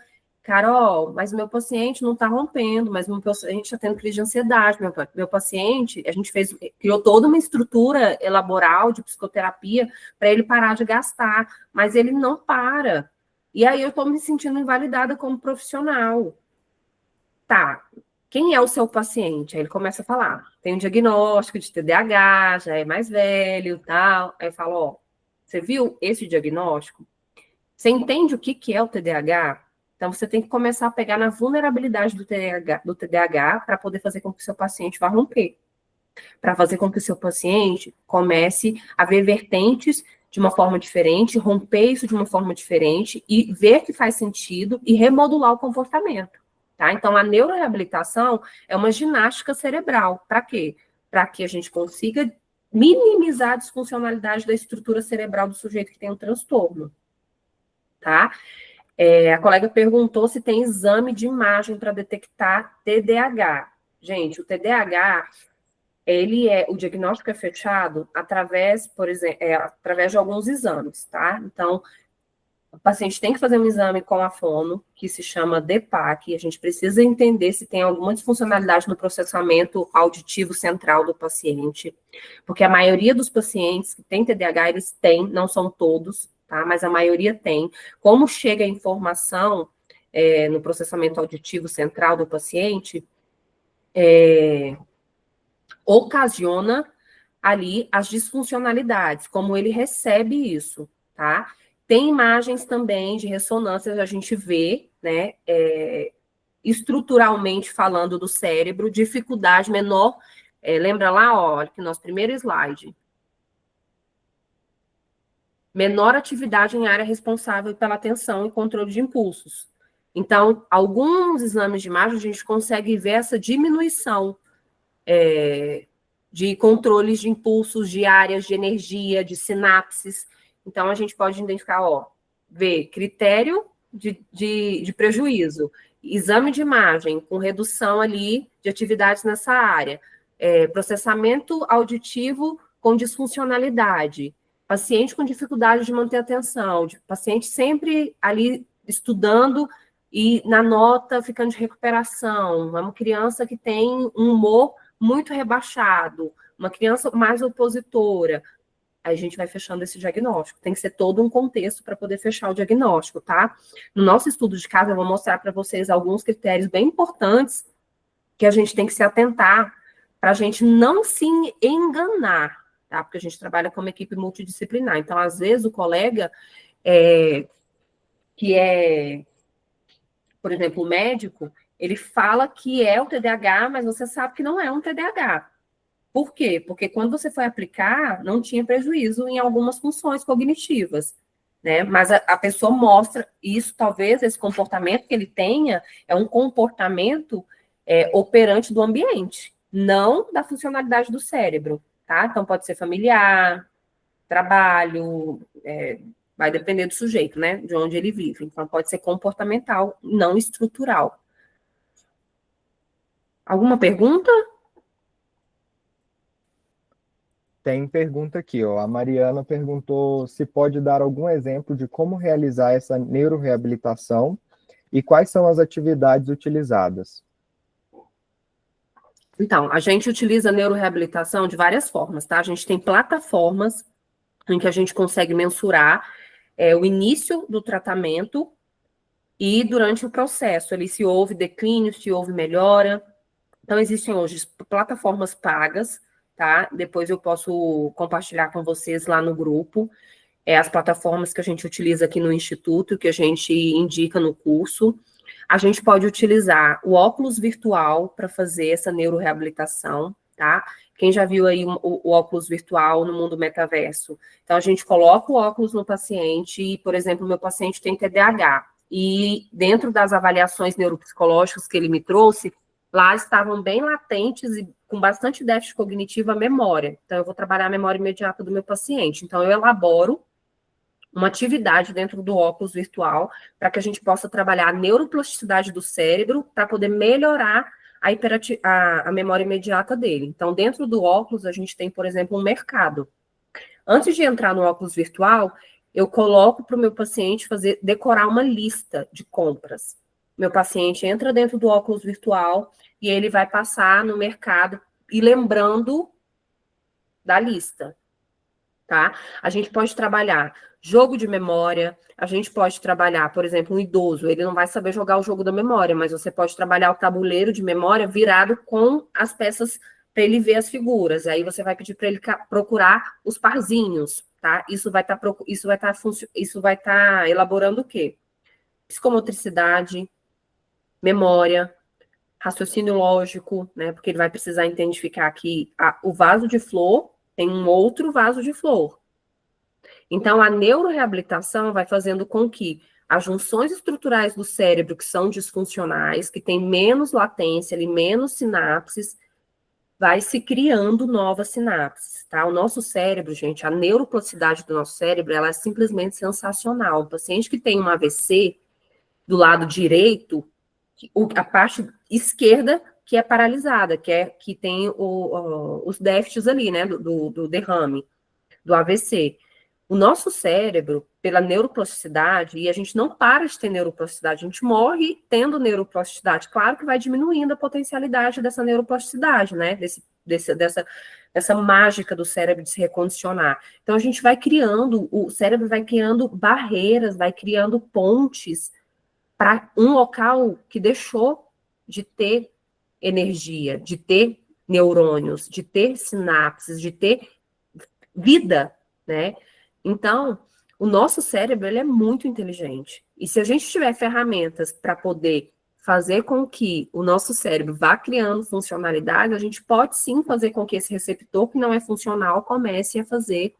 Carol, mas meu paciente não está rompendo, mas meu paciente está tendo crise de ansiedade. Meu paciente, a gente criou toda uma estrutura laboral de psicoterapia para ele parar de gastar, mas ele não para. E aí eu estou me sentindo invalidada como profissional. Tá, quem é o seu paciente? Aí ele começa a falar, tem um diagnóstico de TDAH, já é mais velho, tal. Aí eu falo, ó, você viu esse diagnóstico? Você entende o que é o TDAH? Então, você tem que começar a pegar na vulnerabilidade do TDAH para poder fazer com que o seu paciente vá romper. Para fazer com que o seu paciente comece a ver vertentes de uma forma diferente, romper isso de uma forma diferente e ver que faz sentido e remodular o comportamento. Tá? Então, a neuroreabilitação é uma ginástica cerebral. Para quê? Para que a gente consiga minimizar a disfuncionalidade da estrutura cerebral do sujeito que tem um transtorno. Tá? A colega perguntou se tem exame de imagem para detectar TDAH. Gente, o TDAH, o diagnóstico é fechado através, por exemplo, através de alguns exames, tá? Então, o paciente tem que fazer um exame com a fono, que se chama DEPAC, e a gente precisa entender se tem alguma disfuncionalidade no processamento auditivo central do paciente, porque a maioria dos pacientes que têm TDAH, eles têm, não são todos, tá? Mas a maioria tem. Como chega a informação no processamento auditivo central do paciente, ocasiona ali as disfuncionalidades, como ele recebe isso, tá? Tem imagens também de ressonância, a gente vê, né, estruturalmente falando do cérebro, dificuldade menor, lembra lá, ó, que nosso primeiro slide, menor atividade em área responsável pela atenção e controle de impulsos. Então, alguns exames de imagem a gente consegue ver essa diminuição de controles de impulsos, de áreas de energia, de sinapses. Então, a gente pode identificar, ver critério de prejuízo, exame de imagem com redução ali de atividades nessa área, processamento auditivo com disfuncionalidade, paciente com dificuldade de manter atenção, paciente sempre ali estudando e na nota ficando de recuperação, uma criança que tem um humor muito rebaixado, uma criança mais opositora, aí a gente vai fechando esse diagnóstico. Tem que ser todo um contexto para poder fechar o diagnóstico, tá? No nosso estudo de caso, eu vou mostrar para vocês alguns critérios bem importantes que a gente tem que se atentar para a gente não se enganar, tá? Porque a gente trabalha como equipe multidisciplinar. Então, às vezes, o colega que é, por exemplo, o médico, ele fala que é o TDAH, mas você sabe que não é um TDAH. Por quê? Porque quando você foi aplicar, não tinha prejuízo em algumas funções cognitivas, né? Mas a pessoa mostra isso, talvez esse comportamento que ele tenha é um comportamento operante do ambiente, não da funcionalidade do cérebro, tá? Então pode ser familiar, trabalho, vai depender do sujeito, né? De onde ele vive. Então pode ser comportamental, não estrutural. Alguma pergunta? Tem pergunta aqui, ó. A Mariana perguntou se pode dar algum exemplo de como realizar essa neuroreabilitação e quais são as atividades utilizadas. Então, a gente utiliza a neuroreabilitação de várias formas, tá? A gente tem plataformas em que a gente consegue mensurar o início do tratamento e durante o processo, ali se houve declínio, se houve melhora. Então, existem hoje plataformas pagas, tá? Depois eu posso compartilhar com vocês lá no grupo, as plataformas que a gente utiliza aqui no Instituto, que a gente indica no curso. A gente pode utilizar o óculos virtual para fazer essa neuroreabilitação, tá? Quem já viu aí o óculos virtual no mundo metaverso? Então, a gente coloca o óculos no paciente e, por exemplo, o meu paciente tem TDAH. E dentro das avaliações neuropsicológicas que ele me trouxe, lá estavam bem latentes e com bastante déficit cognitivo a memória. Então, eu vou trabalhar a memória imediata do meu paciente. Então, eu elaboro uma atividade dentro do óculos virtual para que a gente possa trabalhar a neuroplasticidade do cérebro para poder melhorar a memória imediata dele. Então, dentro do óculos, a gente tem, por exemplo, um mercado. Antes de entrar no óculos virtual, eu coloco para o meu paciente decorar uma lista de compras. Meu paciente entra dentro do óculos virtual e ele vai passar no mercado e lembrando da lista, tá? A gente pode trabalhar jogo de memória, a gente pode trabalhar, por exemplo, um idoso, ele não vai saber jogar o jogo da memória, mas você pode trabalhar o tabuleiro de memória virado com as peças para ele ver as figuras. Aí você vai pedir para ele procurar os parzinhos, tá? Isso vai estar elaborando o quê? Psicomotricidade, memória, raciocínio lógico, né? Porque ele vai precisar identificar que o vaso de flor tem um outro vaso de flor. Então, a neuroreabilitação vai fazendo com que as junções estruturais do cérebro que são disfuncionais, que tem menos latência, menos sinapses, vai se criando novas sinapses, tá? O nosso cérebro, gente, a neuroplasticidade do nosso cérebro, ela é simplesmente sensacional. O paciente que tem um AVC do lado direito, a parte esquerda que é paralisada, que tem os déficits ali, né, do derrame, do AVC. O nosso cérebro, pela neuroplasticidade, e a gente não para de ter neuroplasticidade, a gente morre tendo neuroplasticidade. Claro que vai diminuindo a potencialidade dessa neuroplasticidade, né? Dessa mágica do cérebro de se recondicionar. Então, a gente vai criando, o cérebro vai criando barreiras, vai criando pontes para um local que deixou de ter energia, de ter neurônios, de ter sinapses, de ter vida, né? Então, o nosso cérebro, ele é muito inteligente. E se a gente tiver ferramentas para poder fazer com que o nosso cérebro vá criando funcionalidade, a gente pode sim fazer com que esse receptor que não é funcional comece a fazer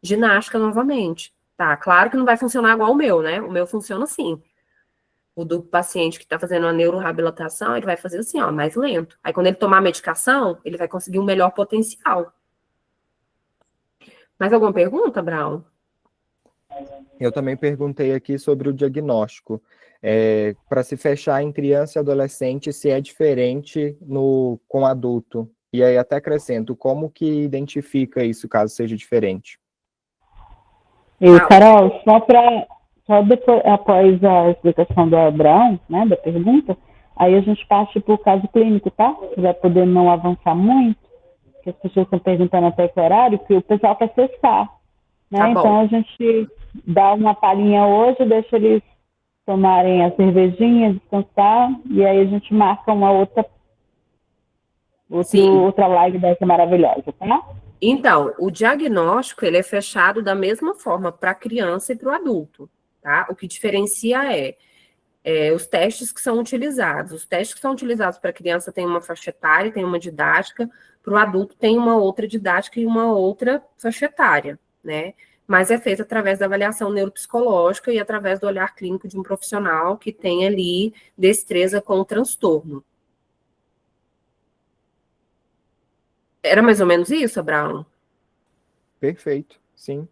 ginástica novamente, tá? Claro que não vai funcionar igual o meu, né? O meu funciona assim. O do paciente que está fazendo a neuroreabilitação, ele vai fazer assim, ó, mais lento. Aí, quando ele tomar a medicação, ele vai conseguir um melhor potencial. Mais alguma pergunta, Brown? Eu também perguntei aqui sobre o diagnóstico. Para se fechar em criança e adolescente, se é diferente com adulto. E aí até acrescento, como que identifica isso, caso seja diferente? Carol, só depois, após a explicação do Abraão, né, da pergunta, aí a gente parte para o caso clínico, tá? Você vai poder não avançar muito, que as pessoas estão perguntando até que horário, que o pessoal quer cessar, né? Tá bom. Então a gente dá uma palhinha hoje, deixa eles tomarem a cervejinha, descansar, e aí a gente marca uma outra live dessa maravilhosa, tá? Então, o diagnóstico, ele é fechado da mesma forma para a criança e para o adulto, tá? O que diferencia os testes que são utilizados. Os testes que são utilizados para a criança têm uma faixa etária, tem uma didática, para o adulto tem uma outra didática e uma outra faixa etária, né? Mas é feito através da avaliação neuropsicológica e através do olhar clínico de um profissional que tem ali destreza com o transtorno. Era mais ou menos isso, Abraão? Perfeito, sim.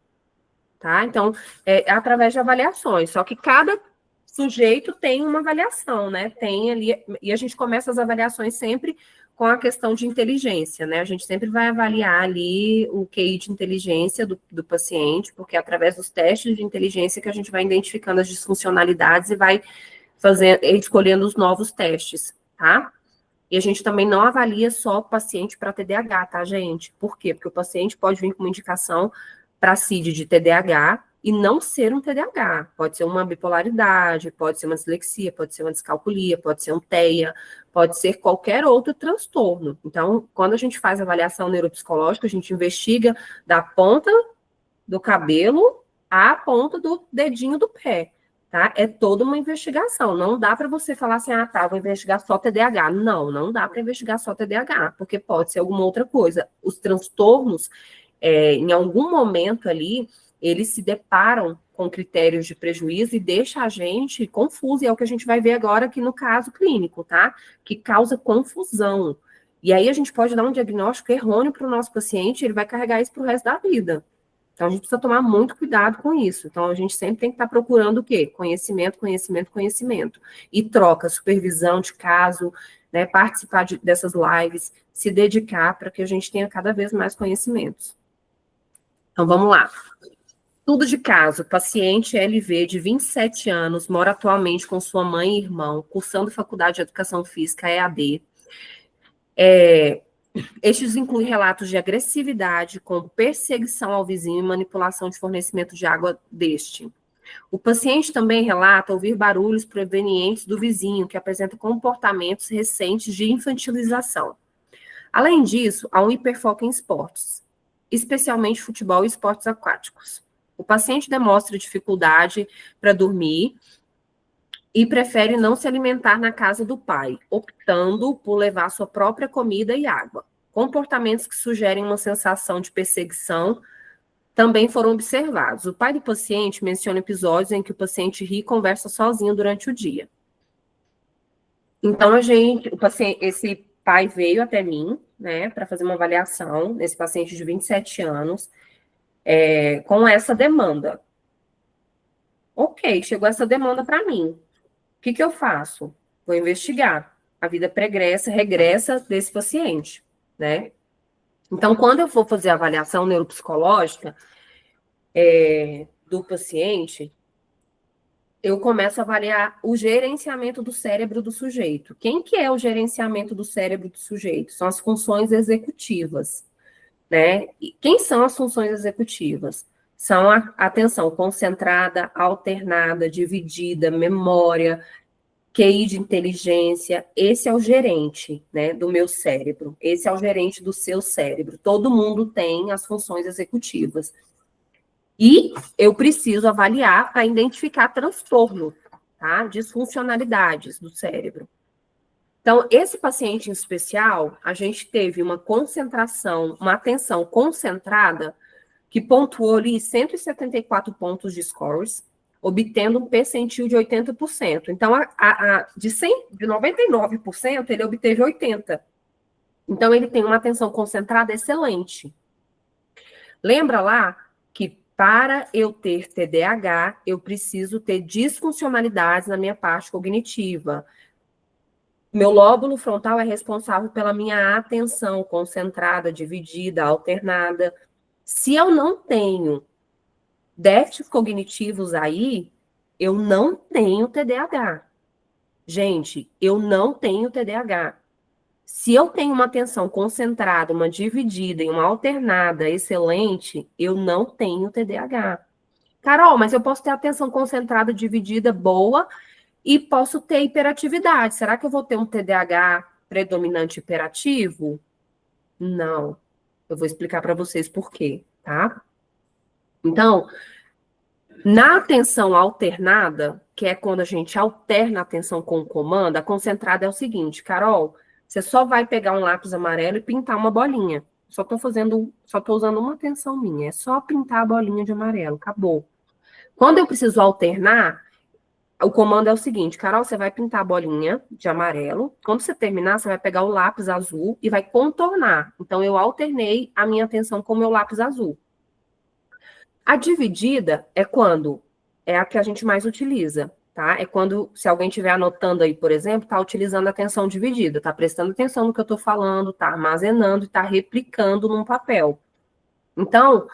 Tá? Então, é através de avaliações, só que cada sujeito tem uma avaliação, né? Tem ali, e a gente começa as avaliações sempre com a questão de inteligência, né? A gente sempre vai avaliar ali o QI de inteligência do paciente, porque é através dos testes de inteligência que a gente vai identificando as disfuncionalidades e vai escolhendo os novos testes, tá? E a gente também não avalia só o paciente para TDAH, tá, gente? Por quê? Porque o paciente pode vir com uma indicação para CID de TDAH e não ser um TDAH. Pode ser uma bipolaridade, pode ser uma dislexia, pode ser uma descalculia, pode ser um TEA, pode ser qualquer outro transtorno. Então, quando a gente faz avaliação neuropsicológica, a gente investiga da ponta do cabelo à ponta do dedinho do pé, tá? É toda uma investigação. Não dá para você falar assim, ah, tá, vou investigar só TDAH. Não, não dá para investigar só TDAH, porque pode ser alguma outra coisa. Os transtornos, em algum momento ali, eles se deparam com critérios de prejuízo e deixa a gente confuso, e é o que a gente vai ver agora aqui no caso clínico, tá? Que causa confusão. E aí a gente pode dar um diagnóstico errôneo para o nosso paciente, ele vai carregar isso para o resto da vida. Então, a gente precisa tomar muito cuidado com isso. Então, a gente sempre tem que estar procurando o quê? Conhecimento, conhecimento, conhecimento. E troca, supervisão de caso, né, participar dessas lives, se dedicar para que a gente tenha cada vez mais conhecimentos. Então, vamos lá. Tudo de caso, paciente LV de 27 anos, mora atualmente com sua mãe e irmão, cursando faculdade de Educação Física, EAD. Estes incluem relatos de agressividade, com perseguição ao vizinho e manipulação de fornecimento de água deste. O paciente também relata ouvir barulhos provenientes do vizinho, que apresenta comportamentos recentes de infantilização. Além disso, há um hiperfoco em esportes, especialmente futebol e esportes aquáticos. O paciente demonstra dificuldade para dormir e prefere não se alimentar na casa do pai, optando por levar sua própria comida e água. Comportamentos que sugerem uma sensação de perseguição também foram observados. O pai do paciente menciona episódios em que o paciente ri e conversa sozinho durante o dia. Então, esse pai veio até mim, né, para fazer uma avaliação nesse paciente de 27 anos, com essa demanda. Ok, chegou essa demanda para mim. O que eu faço? Vou investigar a vida regressa desse paciente, né? Então, quando eu for fazer a avaliação neuropsicológica do paciente, eu começo a avaliar o gerenciamento do cérebro do sujeito. Quem que é o gerenciamento do cérebro do sujeito? São as funções executivas, né? E quem são as funções executivas? São a atenção concentrada, alternada, dividida, memória, QI de inteligência. Esse é o gerente, né, do meu cérebro. Esse é o gerente do seu cérebro. Todo mundo tem as funções executivas. E eu preciso avaliar para identificar transtorno, tá? Disfuncionalidades do cérebro. Então, esse paciente em especial, a gente teve uma concentração, uma atenção concentrada, que pontuou ali 174 pontos de scores, obtendo um percentil de 80%. Então, de 99%, ele obteve 80%. Então, ele tem uma atenção concentrada excelente. Lembra lá que para eu ter TDAH, eu preciso ter disfuncionalidades na minha parte cognitiva. Meu lóbulo frontal é responsável pela minha atenção concentrada, dividida, alternada. Se eu não tenho déficits cognitivos aí, eu não tenho TDAH. Gente, eu não tenho TDAH. Se eu tenho uma atenção concentrada, uma dividida e uma alternada excelente, eu não tenho TDAH. Carol, mas eu posso ter atenção concentrada, dividida, boa, e posso ter hiperatividade. Será que eu vou ter um TDAH predominante hiperativo? Não. Eu vou explicar para vocês por quê, tá? Então, na atenção alternada, que é quando a gente alterna a atenção com o comando, a concentrada é o seguinte, Carol, você só vai pegar um lápis amarelo e pintar uma bolinha. Só tô usando uma atenção minha, é só pintar a bolinha de amarelo, acabou. Quando eu preciso alternar, o comando é o seguinte, Carol, você vai pintar a bolinha de amarelo, quando você terminar, você vai pegar o lápis azul e vai contornar. Então, eu alternei a minha atenção com o meu lápis azul. A dividida é quando é a que a gente mais utiliza. tá? É quando, se alguém estiver anotando aí, por exemplo, está utilizando a atenção dividida, está prestando atenção no que eu estou falando, está armazenando e está replicando num papel. Então,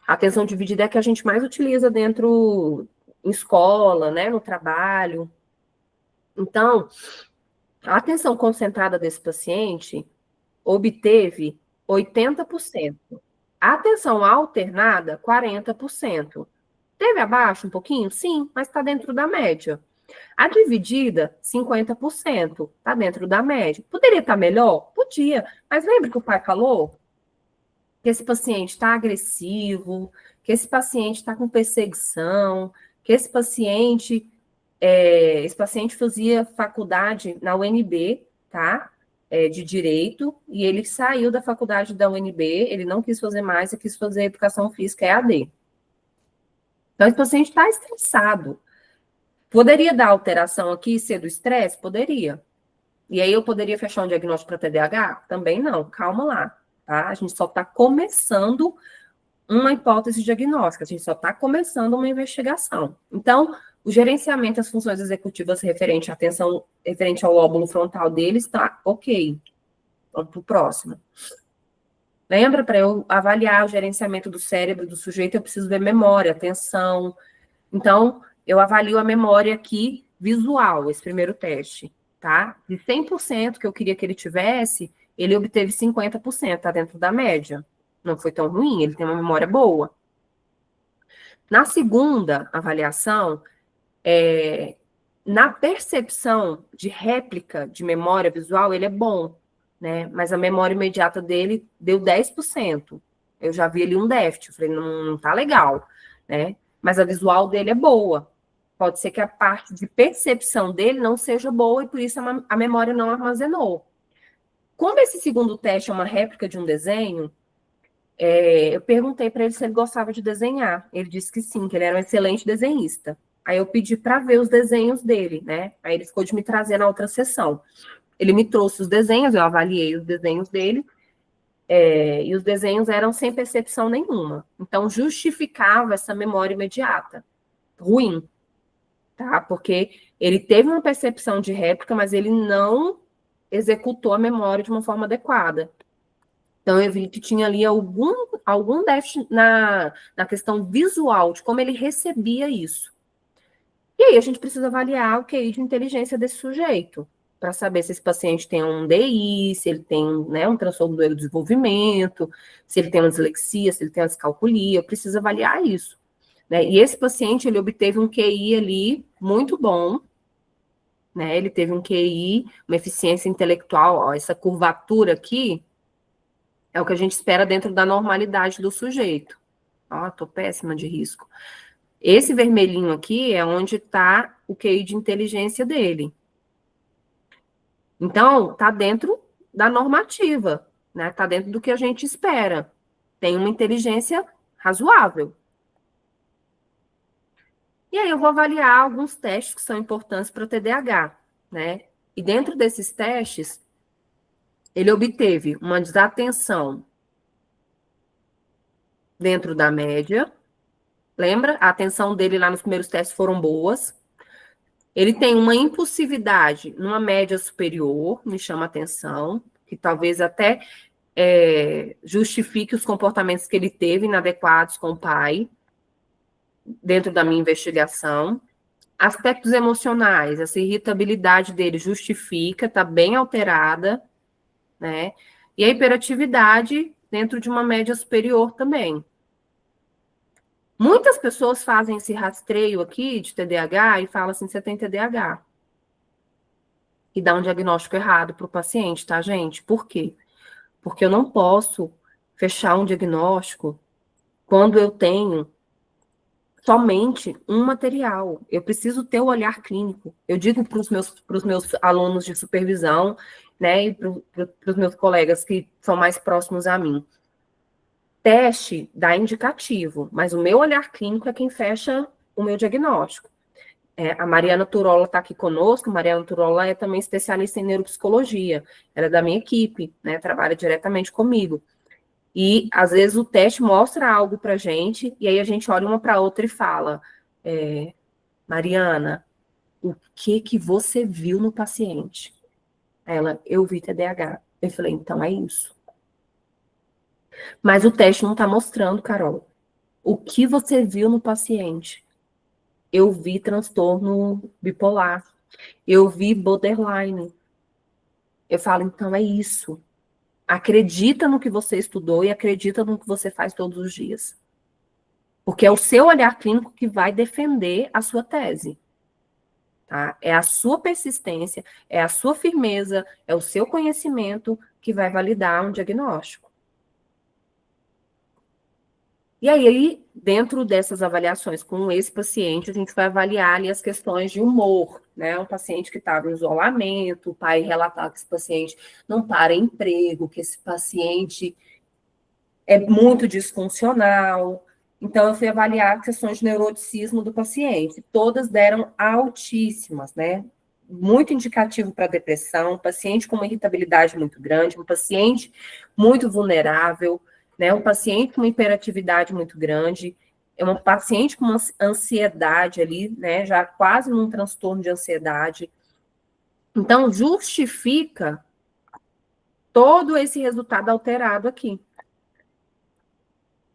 a atenção dividida é a que a gente mais utiliza dentro, em escola, né, no trabalho. Então, a atenção concentrada desse paciente obteve 80%. A atenção alternada, 40%. Teve abaixo um pouquinho? Sim, mas está dentro da média. A dividida, 50%, está dentro da média. Poderia estar melhor? Podia. Mas lembra que o pai falou? Que esse paciente está agressivo, que esse paciente está com perseguição, que esse paciente fazia faculdade na UNB, tá? De Direito, e ele saiu da faculdade da UNB, ele não quis fazer mais, ele quis fazer Educação Física EAD. Então, esse paciente está estressado. Poderia dar alteração aqui e ser do estresse? Poderia. E aí eu poderia fechar um diagnóstico para TDAH? Também não, calma lá, tá? A gente só está começando uma hipótese diagnóstica, a gente só está começando uma investigação. Então, o gerenciamento das funções executivas referente à atenção, referente ao lóbulo frontal dele está ok. Vamos para o próximo. Lembra, para eu avaliar o gerenciamento do cérebro do sujeito, eu preciso ver memória, atenção. Então, eu avalio a memória aqui visual, esse primeiro teste, tá? De 100% que eu queria que ele tivesse, ele obteve 50%, tá dentro da média. Não foi tão ruim, ele tem uma memória boa. Na segunda avaliação, na percepção de réplica de memória visual, ele é bom, né? Mas a memória imediata dele deu 10%. Eu já vi ali um déficit, eu falei, não tá legal, né? Mas a visual dele é boa. Pode ser que a parte de percepção dele não seja boa e por isso a memória não armazenou. Como esse segundo teste é uma réplica de um desenho, eu perguntei para ele se ele gostava de desenhar. Ele disse que sim, que ele era um excelente desenhista. Aí eu pedi para ver os desenhos dele, né? Aí ele ficou de me trazer na outra sessão. Ele me trouxe os desenhos, eu avaliei os desenhos dele, e os desenhos eram sem percepção nenhuma. Então, justificava essa memória imediata. Ruim, tá? Porque ele teve uma percepção de réplica, mas ele não executou a memória de uma forma adequada. Então, eu vi que tinha ali algum déficit na questão visual, de como ele recebia isso. E aí, a gente precisa avaliar o QI de inteligência desse sujeito, para saber se esse paciente tem um DI, se ele tem, né, um transtorno do neurodesenvolvimento, se ele tem uma dislexia, se ele tem uma descalculia, eu preciso avaliar isso. Né? E esse paciente, ele obteve um QI ali muito bom, né? Ele teve um QI, uma eficiência intelectual, ó, essa curvatura aqui, é o que a gente espera dentro da normalidade do sujeito. Ó, tô péssima de risco. Esse vermelhinho aqui é onde está o QI de inteligência dele. Então, tá dentro da normativa, né? Tá dentro do que a gente espera. Tem uma inteligência razoável. E aí eu vou avaliar alguns testes que são importantes para o TDAH, né? E dentro desses testes, ele obteve uma desatenção dentro da média. Lembra? A atenção dele lá nos primeiros testes foram boas. Ele tem uma impulsividade numa média superior, me chama a atenção, que talvez até justifique os comportamentos que ele teve inadequados com o pai, dentro da minha investigação. Aspectos emocionais, essa irritabilidade dele justifica, está bem alterada, né? E a hiperatividade dentro de uma média superior também. Muitas pessoas fazem esse rastreio aqui de TDAH e falam assim, você tem TDAH. E dá um diagnóstico errado para o paciente, tá, gente? Por quê? Porque eu não posso fechar um diagnóstico quando eu tenho somente um material. Eu preciso ter o olhar clínico. Eu digo para os meus alunos de supervisão, né, e para os meus colegas que são mais próximos a mim. Teste dá indicativo, mas o meu olhar clínico é quem fecha o meu diagnóstico. A Mariana Turola está aqui conosco. Mariana Turola é também especialista em neuropsicologia. Ela é da minha equipe, né, trabalha diretamente comigo. E, às vezes, o teste mostra algo para a gente, e aí a gente olha uma para a outra e fala, Mariana, o que você viu no paciente? Ela, eu vi TDAH. Eu falei, então é isso. Mas o teste não está mostrando, Carol. O que você viu no paciente? Eu vi transtorno bipolar. Eu vi borderline. Eu falo, então é isso. Acredita no que você estudou e acredita no que você faz todos os dias. Porque é o seu olhar clínico que vai defender a sua tese. Tá? É a sua persistência, é a sua firmeza, é o seu conhecimento que vai validar um diagnóstico. E aí, dentro dessas avaliações com esse paciente, a gente vai avaliar ali as questões de humor, né? Um paciente que estava em isolamento, o pai relatar que esse paciente não para em emprego, que esse paciente é muito disfuncional. Então, eu fui avaliar questões de neuroticismo do paciente. Todas deram altíssimas, né? Muito indicativo para depressão, um paciente com uma irritabilidade muito grande, um paciente muito vulnerável, né? Um paciente com uma hiperatividade muito grande, é um paciente com uma ansiedade ali, né? Já quase num transtorno de ansiedade. Então, justifica todo esse resultado alterado aqui.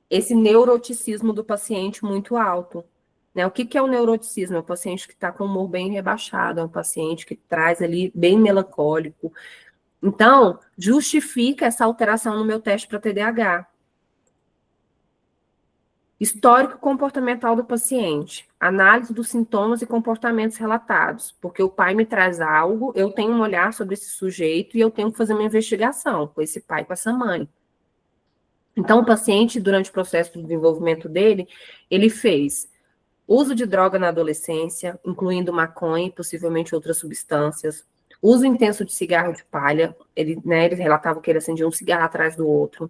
Esse neuroticismo do paciente muito alto. Né? O que é o neuroticismo? É um paciente que está com o humor bem rebaixado, é um paciente que traz ali bem melancólico. Então, justifica essa alteração no meu teste para TDAH. Histórico comportamental do paciente. Análise dos sintomas e comportamentos relatados. Porque o pai me traz algo, eu tenho um olhar sobre esse sujeito e eu tenho que fazer uma investigação com esse pai, com essa mãe. Então, o paciente, durante o processo de desenvolvimento dele, ele fez uso de droga na adolescência, incluindo maconha e possivelmente outras substâncias, uso intenso de cigarro de palha, ele relatava que ele acendia um cigarro atrás do outro.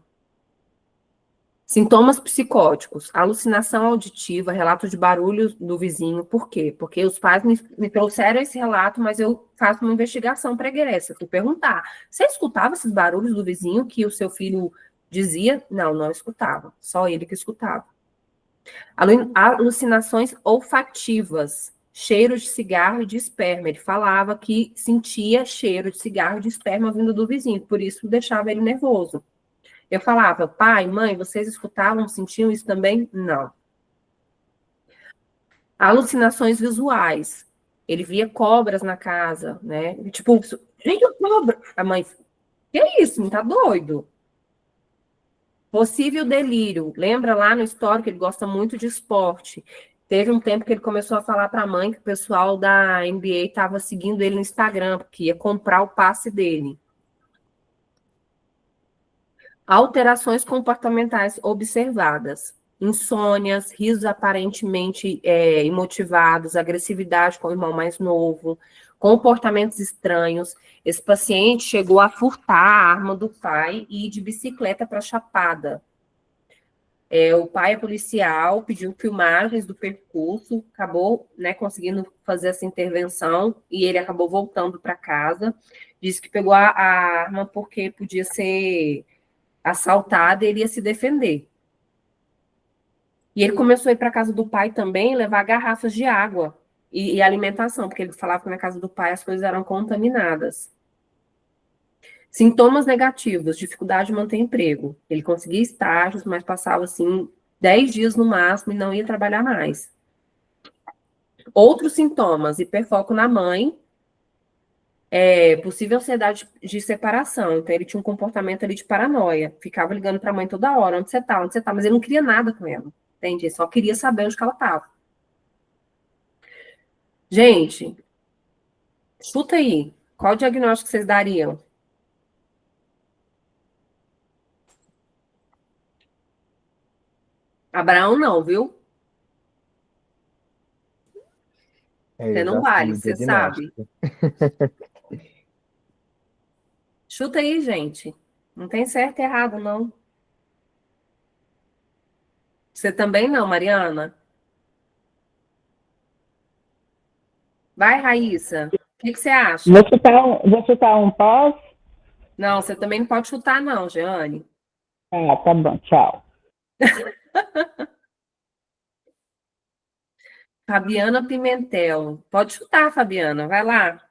Sintomas psicóticos, alucinação auditiva, relato de barulhos do vizinho. Por quê? Porque os pais me trouxeram esse relato, mas eu faço uma investigação pregressa. Fui perguntar, você escutava esses barulhos do vizinho que o seu filho dizia? Não, não escutava. Só ele que escutava. Alucinações olfativas, cheiro de cigarro e de esperma. Ele falava que sentia cheiro de cigarro e de esperma vindo do vizinho, por isso deixava ele nervoso. Eu falava, pai, mãe, vocês escutavam, sentiam isso também? Não. Alucinações visuais. Ele via cobras na casa, né? Tipo, gente, cobra. A mãe, que é isso? Não tá doido? Possível delírio. Lembra lá no histórico, ele gosta muito de esporte. Teve um tempo que ele começou a falar para a mãe que o pessoal da NBA estava seguindo ele no Instagram, porque ia comprar o passe dele. Alterações comportamentais observadas. Insônias, risos aparentemente imotivados, agressividade com o irmão mais novo, comportamentos estranhos. Esse paciente chegou a furtar a arma do pai e ir de bicicleta para Chapada. O pai é policial, pediu filmagens do percurso, acabou conseguindo fazer essa intervenção e ele acabou voltando para casa. Disse que pegou a arma porque podia ser assaltado e ele ia se defender. E ele começou a ir para a casa do pai também, levar garrafas de água e alimentação, porque ele falava que na casa do pai as coisas eram contaminadas. Sintomas negativos, dificuldade de manter emprego. Ele conseguia estágios, mas passava assim 10 dias no máximo e não ia trabalhar mais. Outros sintomas, hiperfoco na mãe, possível ansiedade de separação. Então, ele tinha um comportamento ali de paranoia. Ficava ligando para a mãe toda hora, onde você está, onde você está, mas ele não queria nada com ela, entende? Ele só queria saber onde que ela estava. Gente, chuta aí, qual diagnóstico vocês dariam? Abraão não, viu? Você Eu não já sei vale, o você sabe. diagnóstico. Chuta aí, gente. Não tem certo e errado, não. Você também não, Mariana? Vai, Raíssa. O que você acha? Vou chutar um pós? Não, você também não pode chutar, não, Jeane. Ah, tá bom, tchau. Fabiana Pimentel. Pode chutar, Fabiana, vai lá.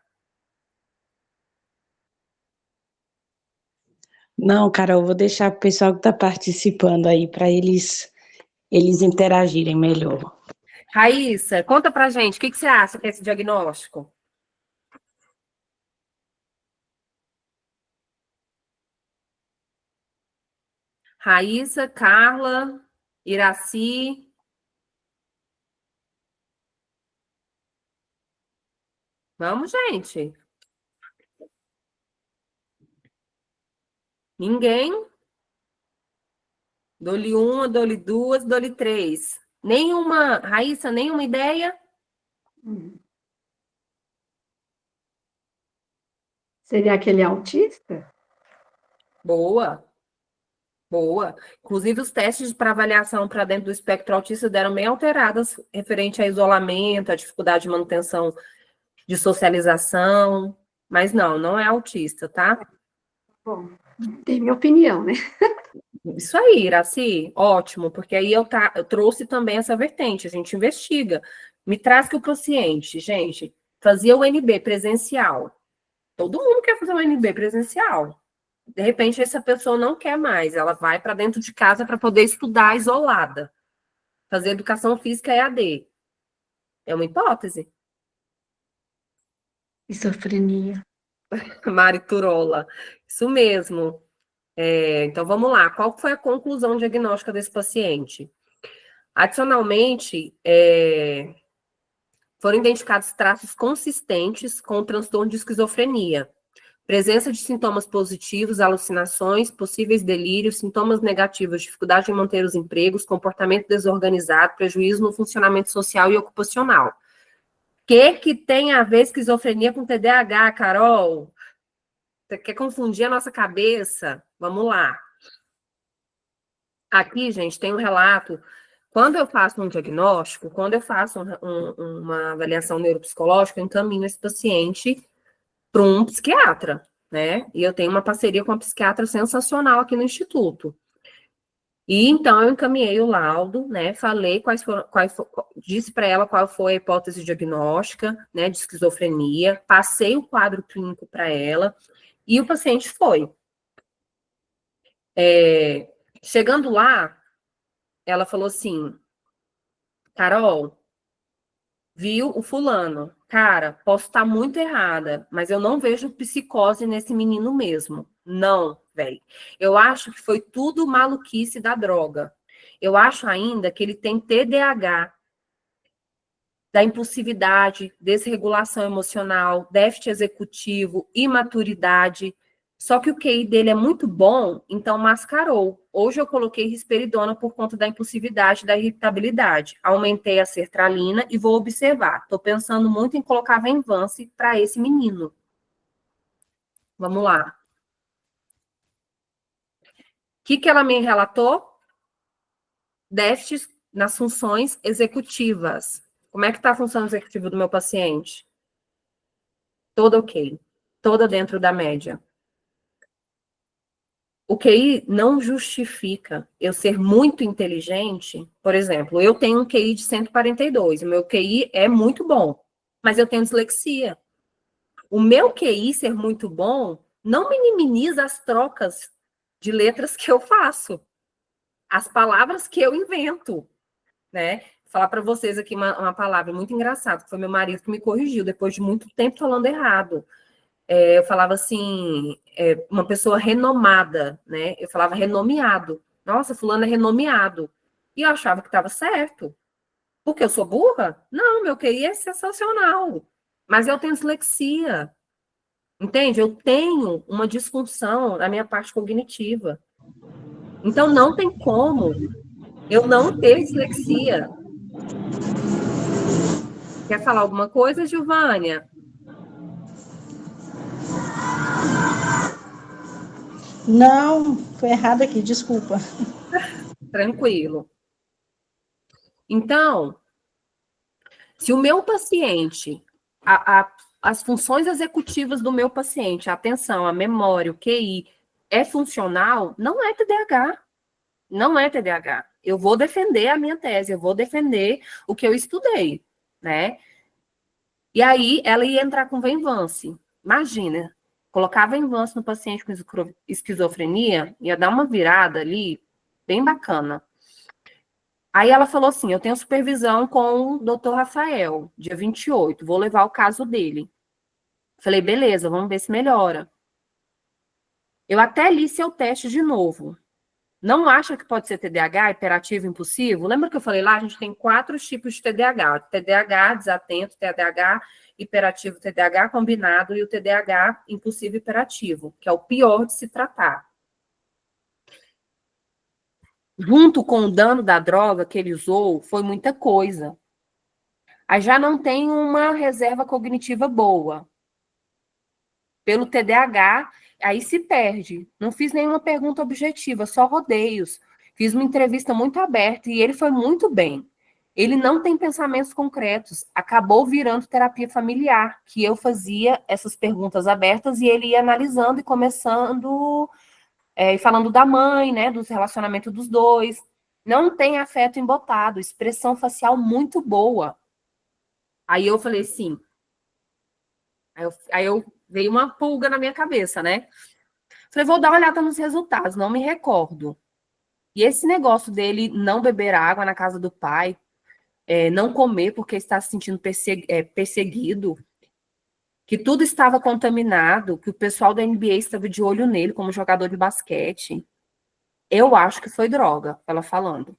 Não, Carol, vou deixar o pessoal que está participando aí para eles interagirem melhor. Raíssa, conta pra gente, o que você acha que é esse diagnóstico? Raíssa, Carla, Iraci. Vamos, gente. Ninguém? Dou-lhe uma, dou-lhe duas, dou-lhe três. Nenhuma, Raíssa, nenhuma ideia? Seria aquele autista? Boa, boa. Inclusive, os testes para avaliação para dentro do espectro autista deram bem alteradas, referente a isolamento, a dificuldade de manutenção de socialização. Mas não é autista, tá? Bom, tem minha opinião, né? Isso aí, Iraci, ótimo, porque aí eu trouxe também essa vertente, a gente investiga. Me traz que o paciente, gente, fazia o NB presencial. Todo mundo quer fazer o NB presencial. De repente, essa pessoa não quer mais, ela vai para dentro de casa para poder estudar isolada. Fazer educação física EAD. É uma hipótese. Esquizofrenia. Mari Turola. Isso mesmo. Então, vamos lá. Qual foi a conclusão diagnóstica desse paciente? Adicionalmente, foram identificados traços consistentes com o transtorno de esquizofrenia. Presença de sintomas positivos, alucinações, possíveis delírios, sintomas negativos, dificuldade em manter os empregos, comportamento desorganizado, prejuízo no funcionamento social e ocupacional. O que tem a ver esquizofrenia com TDAH, Carol? Você quer confundir a nossa cabeça? Vamos lá. Aqui, gente, tem um relato. Quando eu faço um diagnóstico, quando eu faço uma avaliação neuropsicológica, eu encaminho esse paciente para um psiquiatra, né? E eu tenho uma parceria com uma psiquiatra sensacional aqui no Instituto. E então eu encaminhei o laudo, né? Falei disse para ela qual foi a hipótese diagnóstica, né, de esquizofrenia, passei o quadro clínico para ela e o paciente foi. Chegando lá, ela falou assim: Carol, viu o fulano? Cara, posso estar muito errada, mas eu não vejo psicose nesse menino mesmo. Não, velho. Eu acho que foi tudo maluquice da droga. Eu acho ainda que ele tem TDAH, da impulsividade, desregulação emocional, déficit executivo, imaturidade. Só que o QI dele é muito bom, então mascarou. Hoje eu coloquei risperidona por conta da impulsividade, da irritabilidade. Aumentei a sertralina e vou observar. Estou pensando muito em colocar Venvance para esse menino. Vamos lá. O que ela me relatou? Déficits nas funções executivas. Como é que está a função executiva do meu paciente? Toda ok. Toda dentro da média. O QI não justifica eu ser muito inteligente. Por exemplo, eu tenho um QI de 142, o meu QI é muito bom, mas eu tenho dislexia. O meu QI ser muito bom não minimiza as trocas de letras que eu faço, as palavras que eu invento, né? Vou falar para vocês aqui uma palavra muito engraçada, que foi meu marido que me corrigiu depois de muito tempo falando errado. Eu falava assim, uma pessoa renomada, né? Eu falava renomeado. Nossa, fulano é renomeado. E eu achava que estava certo. Porque eu sou burra? Não, meu QI é sensacional. Mas eu tenho dislexia. Entende? Eu tenho uma disfunção na minha parte cognitiva. Então, não tem como eu não ter dislexia. Quer falar alguma coisa, Giovânia? Não, foi errado aqui, desculpa. Tranquilo. Então, se o meu paciente, as funções executivas do meu paciente, a atenção, a memória, o QI, é funcional, não é TDAH. Não é TDAH. Eu vou defender a minha tese, eu vou defender o que eu estudei. né? E aí ela ia entrar com Venvance. Imagina, colocar Venvance no paciente com esquizofrenia, ia dar uma virada ali bem bacana. Aí ela falou assim: eu tenho supervisão com o doutor Rafael, dia 28, vou levar o caso dele. Falei, beleza, vamos ver se melhora. Eu até li seu teste de novo. Não acha que pode ser TDAH, hiperativo impulsivo? Lembra que eu falei lá? A gente tem 4 tipos de TDAH. TDAH desatento, TDAH hiperativo, TDAH combinado e o TDAH impulsivo hiperativo, que é o pior de se tratar. Junto com o dano da droga que ele usou, foi muita coisa. Aí já não tem uma reserva cognitiva boa. Pelo TDAH, aí se perde. Não fiz nenhuma pergunta objetiva, só rodeios. Fiz uma entrevista muito aberta e ele foi muito bem. Ele não tem pensamentos concretos. Acabou virando terapia familiar, que eu fazia essas perguntas abertas e ele ia analisando e começando e falando da mãe, né, dos relacionamentos dos dois. Não tem afeto embotado, expressão facial muito boa. Aí eu falei assim, aí eu veio uma pulga na minha cabeça, né? Falei, vou dar uma olhada nos resultados, não me recordo. E esse negócio dele não beber água na casa do pai, não comer porque está se sentindo perseguido, que tudo estava contaminado, que o pessoal da NBA estava de olho nele como jogador de basquete. Eu acho que foi droga, ela falando.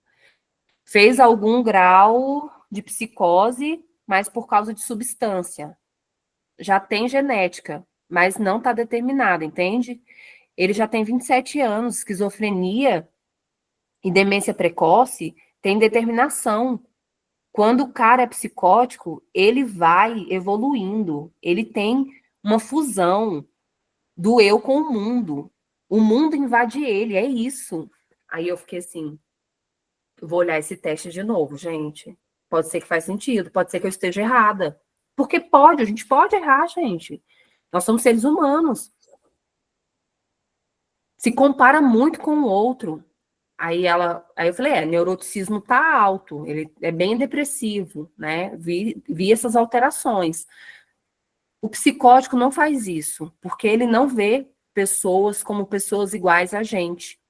Fez algum grau de psicose, mas por causa de substância. Já tem genética, mas não está determinada, entende? Ele já tem 27 anos, esquizofrenia e demência precoce tem determinação. Quando o cara é psicótico, ele vai evoluindo, ele tem uma fusão do eu com o mundo. O mundo invade ele, é isso. Aí eu fiquei assim, eu vou olhar esse teste de novo, gente. Pode ser que faz sentido, pode ser que eu esteja errada. Porque pode, a gente pode errar, gente. Nós somos seres humanos. Se compara muito com o outro. Aí eu falei, neuroticismo tá alto, ele é bem depressivo, né? Vi essas alterações. O psicótico não faz isso, porque ele não vê pessoas como pessoas iguais a gente.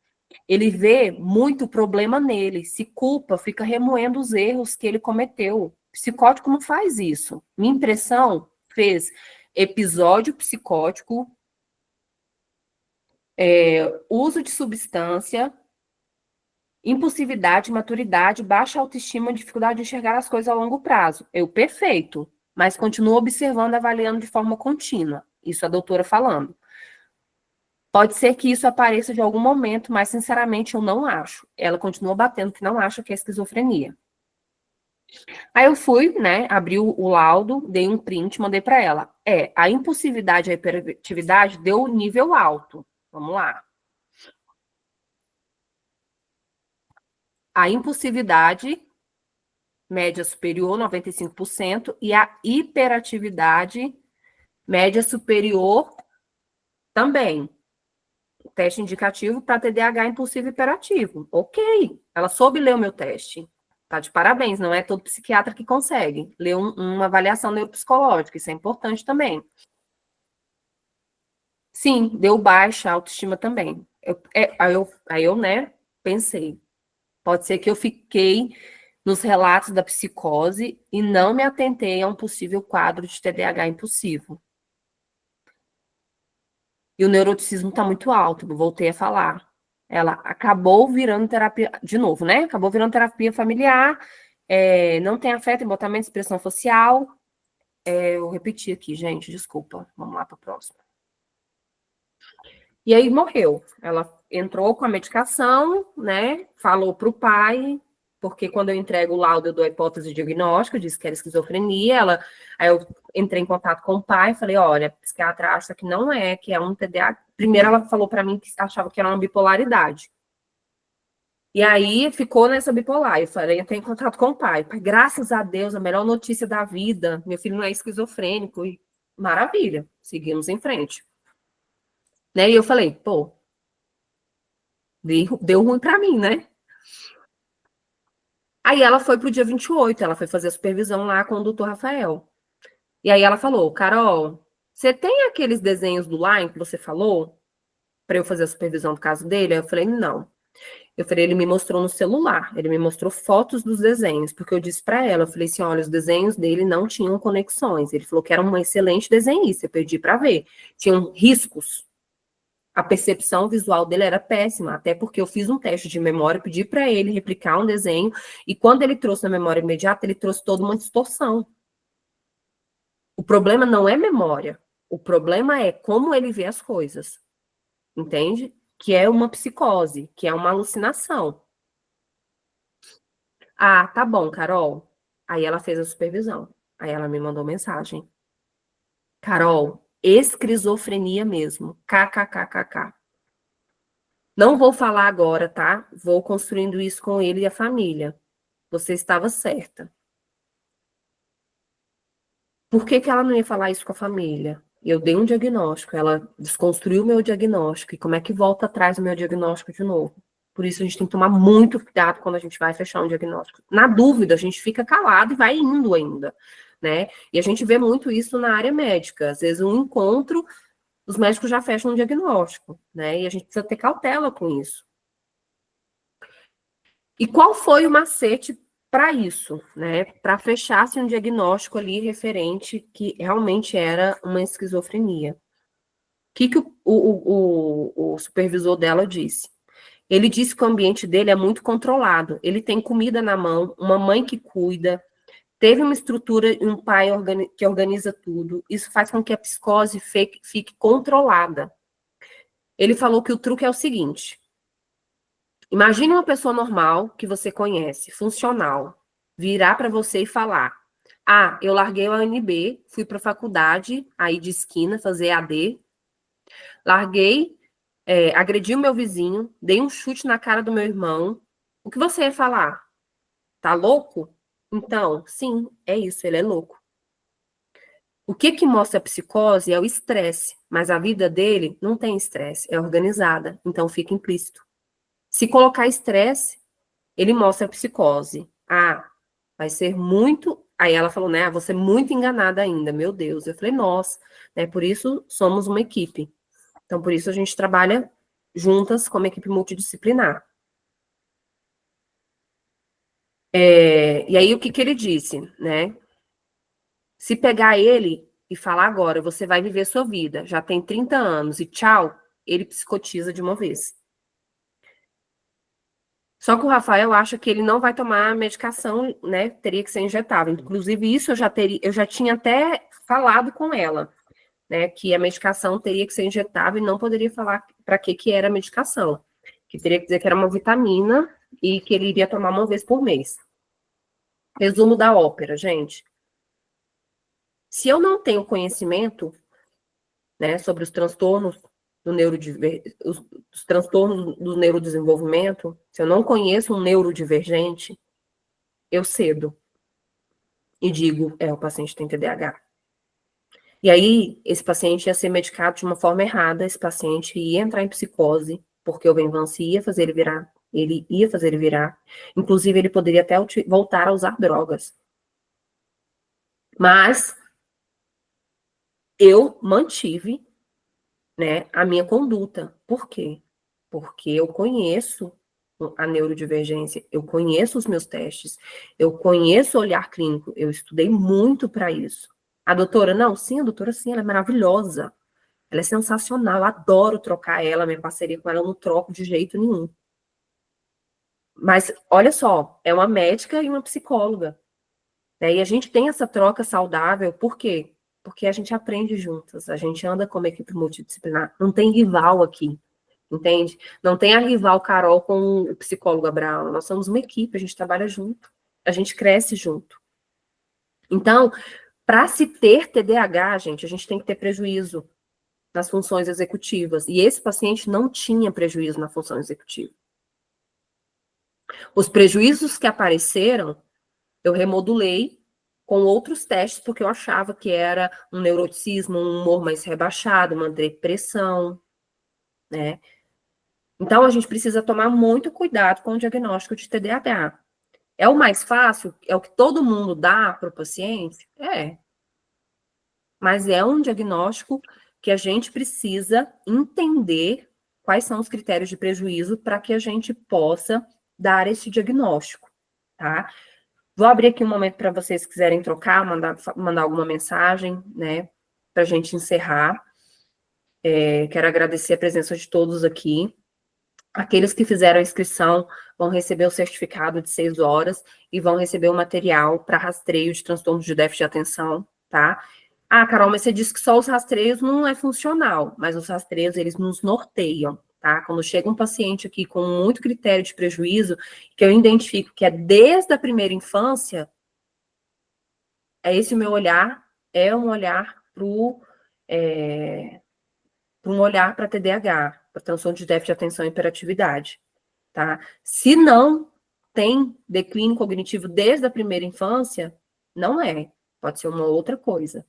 Ele vê muito problema nele, se culpa, fica remoendo os erros que ele cometeu. O psicótico não faz isso. Minha impressão fez episódio psicótico, uso de substância, impulsividade, maturidade, baixa autoestima, dificuldade de enxergar as coisas a longo prazo. Perfeito, mas continuo observando, avaliando de forma contínua. Isso a doutora falando. Pode ser que isso apareça de algum momento, mas sinceramente eu não acho. Ela continua batendo que não acha que é esquizofrenia. Aí eu fui, né, abri o laudo, dei um print, mandei para ela. A impulsividade e a hiperatividade deu nível alto. Vamos lá. A impulsividade, média superior, 95%, e a hiperatividade, média superior, também. Teste indicativo para TDAH impulsivo hiperativo. Ok, ela soube ler o meu teste. Tá de parabéns, não é todo psiquiatra que consegue ler uma avaliação neuropsicológica, isso é importante também. Sim, deu baixa autoestima também. Aí eu, né, pensei, pode ser que eu fiquei nos relatos da psicose e não me atentei a um possível quadro de TDAH impulsivo. E o neuroticismo está muito alto, voltei a falar. Ela acabou virando terapia, de novo, né? Acabou virando terapia familiar, não tem afeto, embotamento, expressão facial. Eu repeti aqui, gente, desculpa. Vamos lá para a próxima. E aí morreu. Ela entrou com a medicação, né? Falou para o pai, porque quando eu entrego o laudo, eu dou a hipótese diagnóstica, disse que era esquizofrenia. Aí eu entrei em contato com o pai, falei, olha, a psiquiatra acha que não é, que é um TDAH. Primeiro ela falou para mim que achava que era uma bipolaridade. E aí ficou nessa bipolar. Eu falei, entrei em contato com o pai. Pai, graças a Deus, a melhor notícia da vida. Meu filho não é esquizofrênico. E maravilha, seguimos em frente. Né? E eu falei, pô, deu ruim para mim, né? Aí ela foi pro dia 28, ela foi fazer a supervisão lá com o doutor Rafael. E aí ela falou, Carol, você tem aqueles desenhos do Line que você falou para eu fazer a supervisão do caso dele? Aí eu falei, não. Eu falei, ele me mostrou no celular, ele me mostrou fotos dos desenhos, porque eu disse para ela, eu falei assim, olha, os desenhos dele não tinham conexões. Ele falou que era um excelente desenhista, eu pedi para ver. Tinham riscos. A percepção visual dele era péssima, até porque eu fiz um teste de memória, pedi para ele replicar um desenho, e quando ele trouxe na memória imediata, ele trouxe toda uma distorção. O problema não é memória, o problema é como ele vê as coisas, entende? Que é uma psicose, que é uma alucinação. Ah, tá bom, Carol. Aí ela fez a supervisão. Aí ela me mandou mensagem. Carol, esquizofrenia mesmo. KKKKK. Não vou falar agora, tá? Vou construindo isso com ele e a família. Você estava certa. Por que que ela não ia falar isso com a família? Eu dei um diagnóstico, ela desconstruiu o meu diagnóstico. E como é que volta atrás do meu diagnóstico de novo? Por isso a gente tem que tomar muito cuidado quando a gente vai fechar um diagnóstico. Na dúvida, a gente fica calado e vai indo ainda, né? E a gente vê muito isso na área médica. Às vezes um encontro, os médicos já fecham um diagnóstico, né? E a gente precisa ter cautela com isso. E qual foi o macete para isso, né? Para fechar-se um diagnóstico ali referente que realmente era uma esquizofrenia. O que o supervisor dela disse? Ele disse que o ambiente dele é muito controlado. Ele tem comida na mão, uma mãe que cuida, teve uma estrutura e um pai que organiza tudo. Isso faz com que a psicose fique controlada. Ele falou que o truque é o seguinte: imagine uma pessoa normal que você conhece, funcional, virar para você e falar: ah, eu larguei o ANB, fui para a faculdade, aí de esquina, fazer AD, larguei, agredi o meu vizinho, dei um chute na cara do meu irmão. O que você ia falar? Tá louco? Então, sim, é isso, ele é louco. O que mostra a psicose é o estresse, mas a vida dele não tem estresse, é organizada, então fica implícito. Se colocar estresse, ele mostra a psicose. Ah, vai ser muito... Aí ela falou, né, vou ser muito enganada ainda, meu Deus. Eu falei, nossa, né, por isso somos uma equipe. Então, por isso a gente trabalha juntas como equipe multidisciplinar. E aí, o que ele disse, né? Se pegar ele e falar agora, você vai viver sua vida, já tem 30 anos e tchau, ele psicotiza de uma vez. Só que o Rafael acha que ele não vai tomar medicação, né? Teria que ser injetável. Inclusive, isso eu já tinha até falado com ela, né? Que a medicação teria que ser injetável e não poderia falar para que era a medicação. Que teria que dizer que era uma vitamina e que ele iria tomar uma vez por mês. Resumo da ópera, gente. Se eu não tenho conhecimento, né, sobre os transtornos os transtornos do neurodesenvolvimento, se eu não conheço um neurodivergente, eu cedo e digo, o paciente tem TDAH. E aí, esse paciente ia ser medicado de uma forma errada, esse paciente ia entrar em psicose, porque o Venvance ia fazer ele virar, inclusive ele poderia até voltar a usar drogas. Mas eu mantive, né, a minha conduta. Por quê? Porque eu conheço a neurodivergência, eu conheço os meus testes, eu conheço o olhar clínico, eu estudei muito para isso. A doutora, não, sim, a doutora, sim, ela é maravilhosa, ela é sensacional, eu adoro trocar ela, minha parceria com ela, eu não troco de jeito nenhum. Mas, olha só, é uma médica e uma psicóloga, né? E a gente tem essa troca saudável, por quê? Porque a gente aprende juntas, a gente anda como equipe multidisciplinar, não tem rival aqui, entende? Não tem a rival Carol com o psicólogo Abraão, nós somos uma equipe, a gente trabalha junto, a gente cresce junto. Então, para se ter TDAH, gente, a gente tem que ter prejuízo nas funções executivas, e esse paciente não tinha prejuízo na função executiva. Os prejuízos que apareceram, eu remodulei com outros testes, porque eu achava que era um neuroticismo, um humor mais rebaixado, uma depressão, né? Então, a gente precisa tomar muito cuidado com o diagnóstico de TDAH. É o mais fácil? É o que todo mundo dá para o paciente? É. Mas é um diagnóstico que a gente precisa entender quais são os critérios de prejuízo para que a gente possa dar esse diagnóstico, tá? Vou abrir aqui um momento para vocês quiserem trocar, mandar alguma mensagem, né, para a gente encerrar. Quero agradecer a presença de todos aqui. Aqueles que fizeram a inscrição vão receber o certificado de 6 horas e vão receber o material para rastreio de transtornos de déficit de atenção, tá? Ah, Carol, mas você disse que só os rastreios não é funcional, mas os rastreios, eles nos norteiam, tá? Quando chega um paciente aqui com muito critério de prejuízo, que eu identifico que é desde a primeira infância, esse meu olhar é um olhar para TDAH, para transtorno de déficit de atenção e hiperatividade, tá? Se não tem declínio cognitivo desde a primeira infância, não é, pode ser uma outra coisa,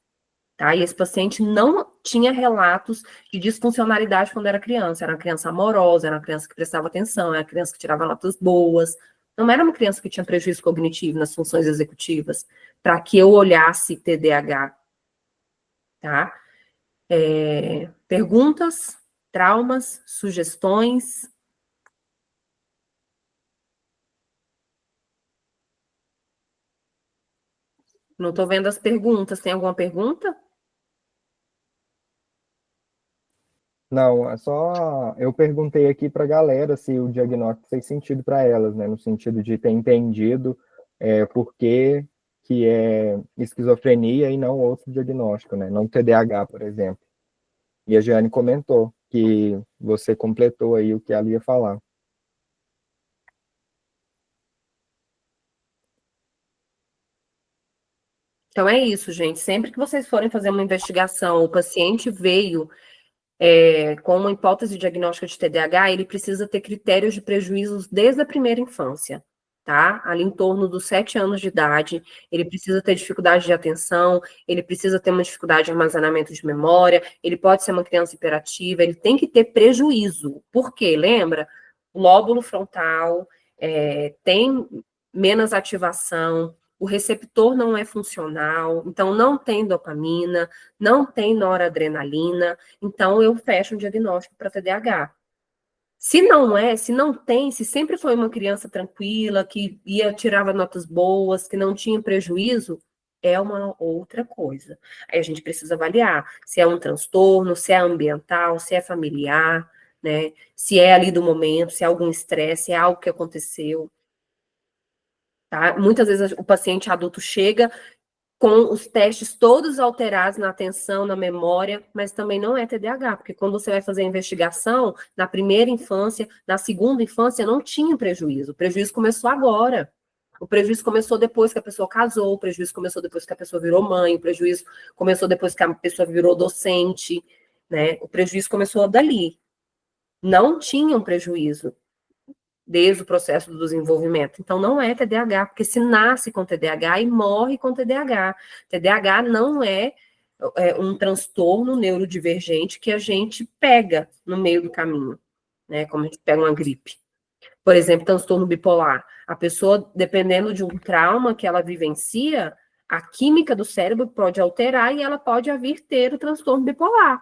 tá? E esse paciente não tinha relatos de disfuncionalidade quando era uma criança amorosa, era uma criança que prestava atenção, era uma criança que tirava notas boas, não era uma criança que tinha prejuízo cognitivo nas funções executivas, para que eu olhasse TDAH, tá? Perguntas, traumas, sugestões? Não estou vendo as perguntas. Tem alguma pergunta? Não, é só eu perguntei aqui para a galera se o diagnóstico fez sentido para elas, né? No sentido de ter entendido por que é esquizofrenia e não outro diagnóstico, né? Não TDAH, por exemplo. E a Jeane comentou que você completou aí o que ela ia falar. Então é isso, gente. Sempre que vocês forem fazer uma investigação, o paciente veio com uma hipótese diagnóstica de TDAH, ele precisa ter critérios de prejuízos desde a primeira infância, tá? Ali em torno dos 7 anos de idade, ele precisa ter dificuldade de atenção, ele precisa ter uma dificuldade de armazenamento de memória, ele pode ser uma criança hiperativa, ele tem que ter prejuízo. Por quê? Lembra? O lóbulo frontal tem menos ativação, o receptor não é funcional, então não tem dopamina, não tem noradrenalina, então eu fecho um diagnóstico para TDAH. Se não tem, se sempre foi uma criança tranquila, que tirava notas boas, que não tinha prejuízo, é uma outra coisa. Aí a gente precisa avaliar se é um transtorno, se é ambiental, se é familiar, né? Se é ali do momento, se é algum estresse, se é algo que aconteceu. Tá? Muitas vezes o paciente adulto chega com os testes todos alterados na atenção, na memória, mas também não é TDAH, porque quando você vai fazer a investigação, na primeira infância, na segunda infância, não tinha prejuízo. O prejuízo começou agora. O prejuízo começou depois que a pessoa casou, o prejuízo começou depois que a pessoa virou mãe, o prejuízo começou depois que a pessoa virou docente, né? O prejuízo começou dali. Não tinha um prejuízo desde o processo do desenvolvimento. Então, não é TDAH, porque se nasce com TDAH e morre com TDAH. TDAH não é um transtorno neurodivergente que a gente pega no meio do caminho, né? Como a gente pega uma gripe. Por exemplo, transtorno bipolar. A pessoa, dependendo de um trauma que ela vivencia, a química do cérebro pode alterar e ela pode vir ter o transtorno bipolar.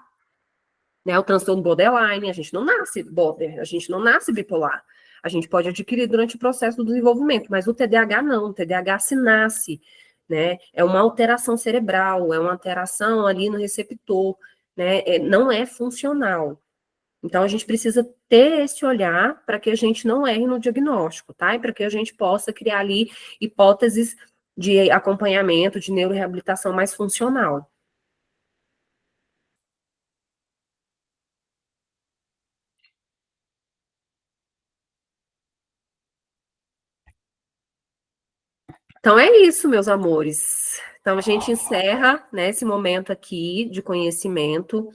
Né? O transtorno borderline, a gente não nasce border, a gente não nasce bipolar. A gente pode adquirir durante o processo do desenvolvimento, mas o TDAH não, o TDAH se nasce, né? É uma alteração cerebral, é uma alteração ali no receptor, né? Não é funcional. Então, a gente precisa ter esse olhar para que a gente não erre no diagnóstico, tá? E para que a gente possa criar ali hipóteses de acompanhamento, de neuroreabilitação mais funcional. Então é isso, meus amores. Então a gente encerra, né, esse momento aqui de conhecimento.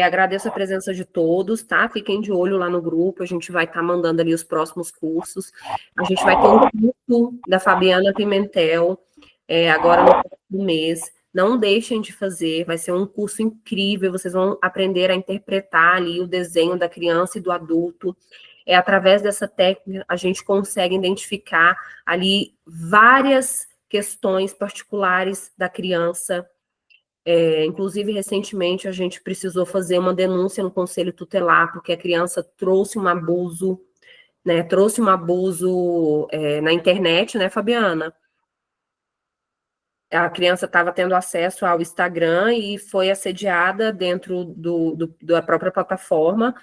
Agradeço a presença de todos, tá? Fiquem de olho lá no grupo, a gente vai estar mandando ali os próximos cursos. A gente vai ter um curso da Fabiana Pimentel agora no próximo mês. Não deixem de fazer, vai ser um curso incrível, vocês vão aprender a interpretar ali o desenho da criança e do adulto. através dessa técnica a gente consegue identificar ali várias questões particulares da criança. Inclusive, recentemente, a gente precisou fazer uma denúncia no Conselho Tutelar, porque a criança trouxe um abuso, né? Trouxe um abuso na internet, né, Fabiana? A criança estava tendo acesso ao Instagram e foi assediada dentro da própria plataforma,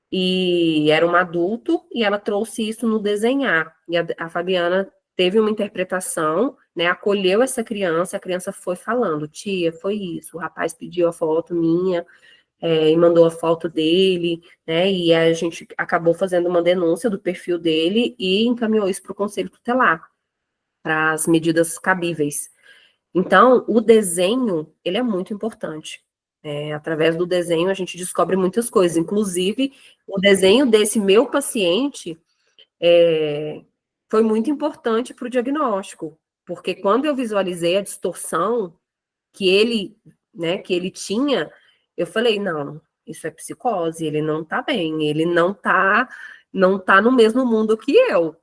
e era um adulto, e ela trouxe isso no desenhar. E a Fabiana teve uma interpretação, né, acolheu essa criança, a criança foi falando, tia, foi isso, o rapaz pediu a foto minha, e mandou a foto dele, né, e a gente acabou fazendo uma denúncia do perfil dele e encaminhou isso para o Conselho Tutelar, para as medidas cabíveis. Então, o desenho, ele é muito importante. Através do desenho, a gente descobre muitas coisas. Inclusive, o desenho desse meu paciente foi muito importante para o diagnóstico, porque quando eu visualizei a distorção que ele tinha, eu falei, não, isso é psicose, ele não está bem, ele não tá no mesmo mundo que eu.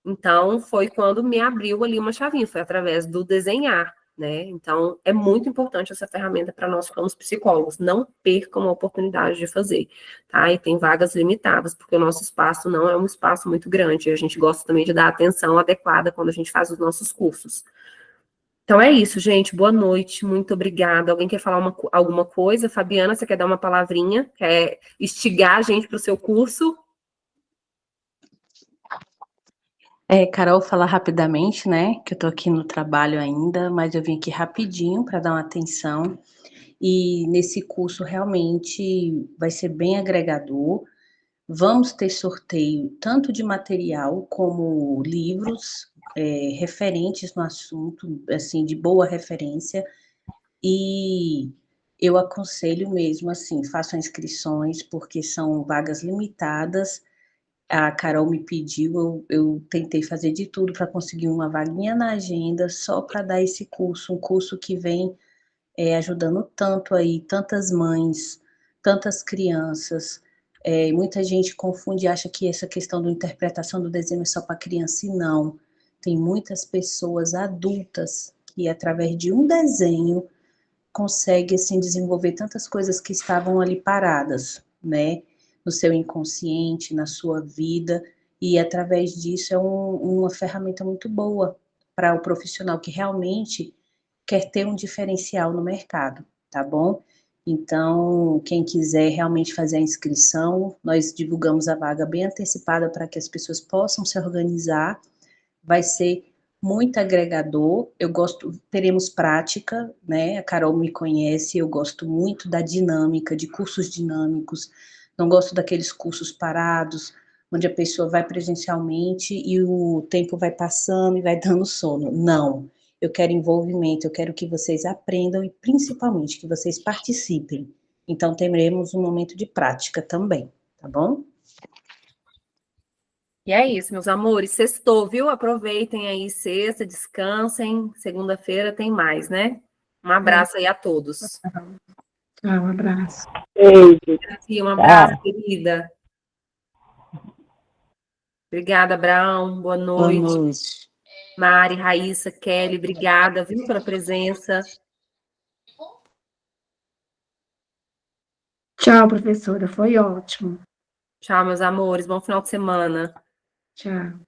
Então, foi quando me abriu ali uma chavinha, foi através do desenhar, né? Então, é muito importante essa ferramenta para nós como psicólogos. Não percam a oportunidade de fazer, tá? E tem vagas limitadas, porque o nosso espaço não é um espaço muito grande. A gente gosta também de dar atenção adequada quando a gente faz os nossos cursos. Então, é isso, gente. Boa noite, muito obrigada. Alguém quer falar alguma coisa? Fabiana, você quer dar uma palavrinha? Quer instigar a gente para o seu curso? Carol, falar rapidamente, né, que eu tô aqui no trabalho ainda, mas eu vim aqui rapidinho para dar uma atenção, e nesse curso realmente vai ser bem agregador. Vamos ter sorteio tanto de material como livros referentes no assunto, assim, de boa referência, e eu aconselho mesmo, assim, façam inscrições, porque são vagas limitadas. A Carol me pediu, eu tentei fazer de tudo para conseguir uma vaguinha na agenda só para dar esse curso, um curso que vem ajudando tanto aí, tantas mães, tantas crianças. Muita gente confunde e acha que essa questão da interpretação do desenho é só para criança, e não. Tem muitas pessoas adultas que, através de um desenho, conseguem assim, desenvolver tantas coisas que estavam ali paradas, né? No seu inconsciente, na sua vida, e através disso é uma ferramenta muito boa para o profissional que realmente quer ter um diferencial no mercado, tá bom? Então, quem quiser realmente fazer a inscrição, nós divulgamos a vaga bem antecipada para que as pessoas possam se organizar. Vai ser muito agregador. Teremos prática, né? A Carol me conhece, eu gosto muito da dinâmica, de cursos dinâmicos. Não gosto daqueles cursos parados, onde a pessoa vai presencialmente e o tempo vai passando e vai dando sono. Não. Eu quero envolvimento, eu quero que vocês aprendam e, principalmente, que vocês participem. Então, teremos um momento de prática também, tá bom? E é isso, meus amores. Sextou, viu? Aproveitem aí sexta, descansem. Segunda-feira tem mais, né? Um abraço aí a todos. Tchau, um abraço. Beijo. Um abraço, Tchau. querida. Obrigada, Abraão. Boa Boa noite. noite. Mari, Raíssa, Kelly, obrigada, viu, pela presença. Tchau, professora. Foi ótimo. Tchau, meus amores. Bom final de semana. Tchau.